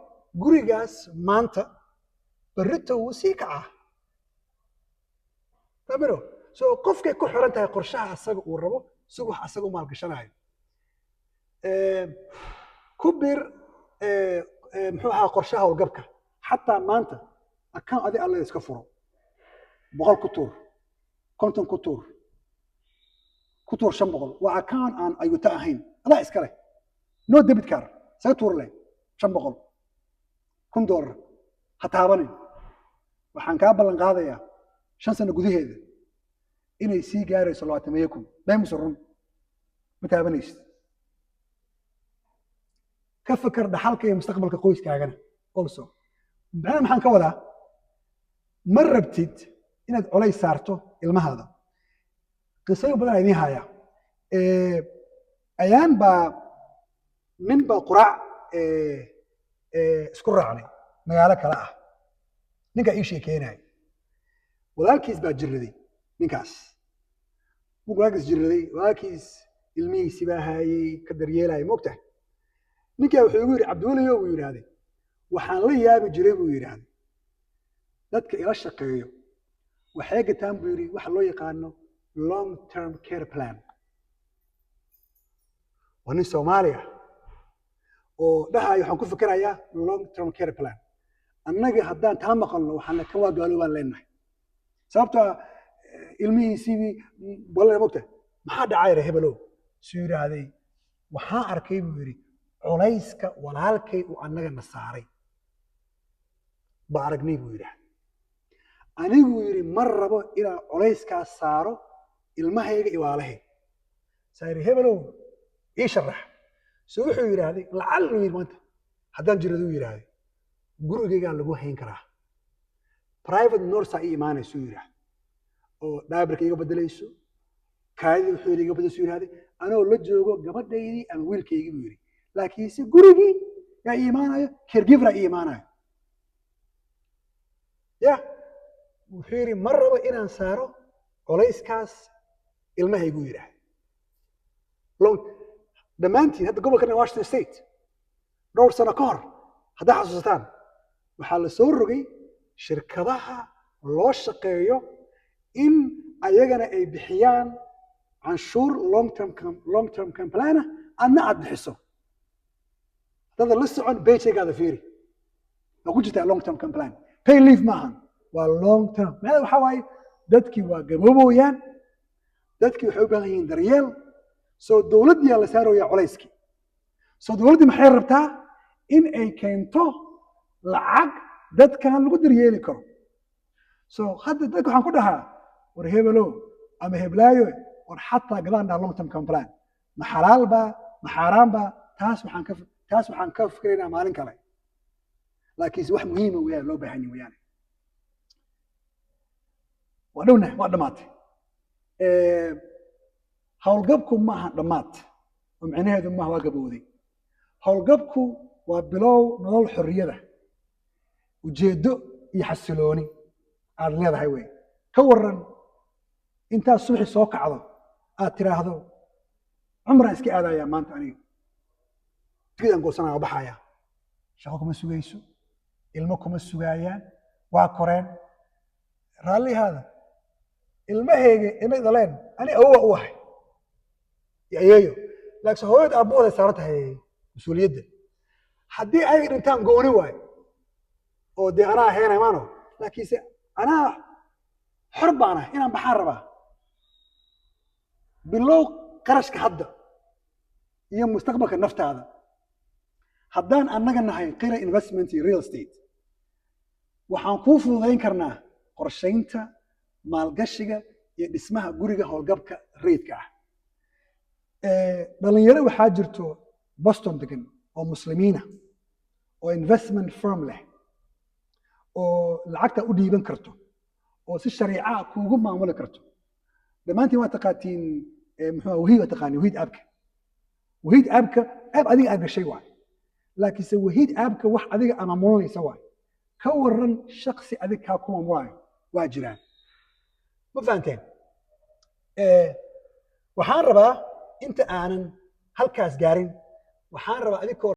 gurigaas maanta barrito uu sii kacaa tamiro soo qofkay ku xiran tahay qorshaha asaga uu rabo si wax asaga u maalgashanayo kubir muxuu ahaa qorshaha hawlgabka xataa maanta account adi alla iska furo 100 ku tuur 50 ku tuur 500 waa account aan ayuuta ahayn adaa iska leh no debit card saga tuur leh 500 $1 ha taabanin waxaan kaa ballan qaadayaa 5 sano gudaheeda inay sii gaarayso 20,000 baymus run ma taabanaysid ka fakar dhaxalka iyo mustaqbalka qoyskaagana also maxaan ka wadaa ma rabtid inaad culays saarto ilmahaada qisooyin badan idin haya ayaan baa nin baa quraac isku raacnay magaalo kale ah ninka ii sheekeynay walaalkiis baa jirraday ninkaas walaalkiis jirraday walaalkiis ilmihiisi baa hayay ka daryeelay moogtahay ninka wuxuu igu yiri cabdiweliyo uu yiraahday waxaan la yaabi jiray buu yiraahday dadka ila shaqeeyo waxay gataan buu yiri waxa loo yaqaano long term care plan wani Soomaaliya oo dhahay waxaan ku fikirayaa long term care plan annaga haddaan taa maqalno waxaan ka waagaalo waan leenahay sababtoo ilmihiisii wala moogta maxaa dhacay rehebelow soo yiraahday waxaan arkay buu yiri culayska walaalkay uu annaga na saaray baa aragnay buu yiraahday anigu yiri mar rabo inaan culayskaas saaro ilmahayga iyo walaalahay saari hebelow ii sharax soo wuxuu yiraahday lacal yiri maanta haddaan jiradu yiraahday gurigayga lagu hayn karaa private nurse ay imaanayso yiraahdo oo dhaabarka iga bedelayso kaadida wuxuu iga bedelayso yiraahdo anoo la joogo gabadhaydii ama wiilkaygii buu yiri laakiin si gurigii yaa imaanayo caregiver ay imaanayo ya wuxuu yiri mar rabo inaan saaro culayskaas ilmahaygu yiraahdo dhammaantiin hadda gobolka Washington State dhowr sano ka hor haddaa xasuusataan waxaa la soo rogay shirkadaha loo shaqeeyo in ayagana ay bixiyaan canshuur long term plan adna aad bixiso hadda la socon paycheckgaada fiiri waa ku jirtaa long term plan pay leave maahan waa long term maada waxaa waaye dadkii waa gabooboyaan dadkii waxay u baahan yihiin daryeel soo dowladdiyaa la saaraya culayskii soo dowladdii maxay rabtaa in ay keento lacag dadkan lagu daryeeli karo soo hadda dadka waxaan ku dhahaa war hebelow ama heblaayo war xataa gadaan dhaha long term plan ma xalaal baa ma xaaraan baa taas waxaan ka fikiraynaa maalin kale laakiinse wax muhiima weyaan loo baahan yahay weyaane waa dhowna waa dhammaatay howlgabku maaha dhammaad oo micnaheedu maaha waa gabowday howlgabku waa bilow nolol xorriyada ujeeddo iyo xasilooni aad leedahay wey ka waran intaad subaxi soo kacdo aad tiraahdo cumraan iska aadayaa maanta aniga tikidaan goosanaa baxayaa shaqo kuma sugayso ilmo kuma sugaayaan waa koreen raallihaada ilmahayga imay dhaleen ani awowa u ahay ayeeyo laakiin hooyada aabahooda ay saaran tahay mas-uuliyadda haddii ay dhintaan gooni waayo oo dee anaa heenay maano laakiinse anaa xor baan ah inaan baxaan rabaa bilow qarashka hadda iyo mustaqbalka naftaada haddaan annaga nahay qira investment iyo real estate waxaan kuu fududayn karnaa qorshaynta maalgashiga iyo dhismaha guriga howlgabka rayidka ah dhalinyaro waxaa jirto Boston degan oo muslimiina oo investment firm leh oo lacagta u dhiiban karto oo si shariica kuugu maamuli karto dhammaantiin waa taqaatiin muxuu wahiid taqaani wahiid aabka aab adiga aad gashay waay laakiinse wahiid aabka wax adiga ama maamulaysa waay ka waran shakhsi adiga kaa ku maamulayo waa jiraan ma fahanteen waxaan rabaa inta aanan halkaas gaarin waxaan rabaa adiga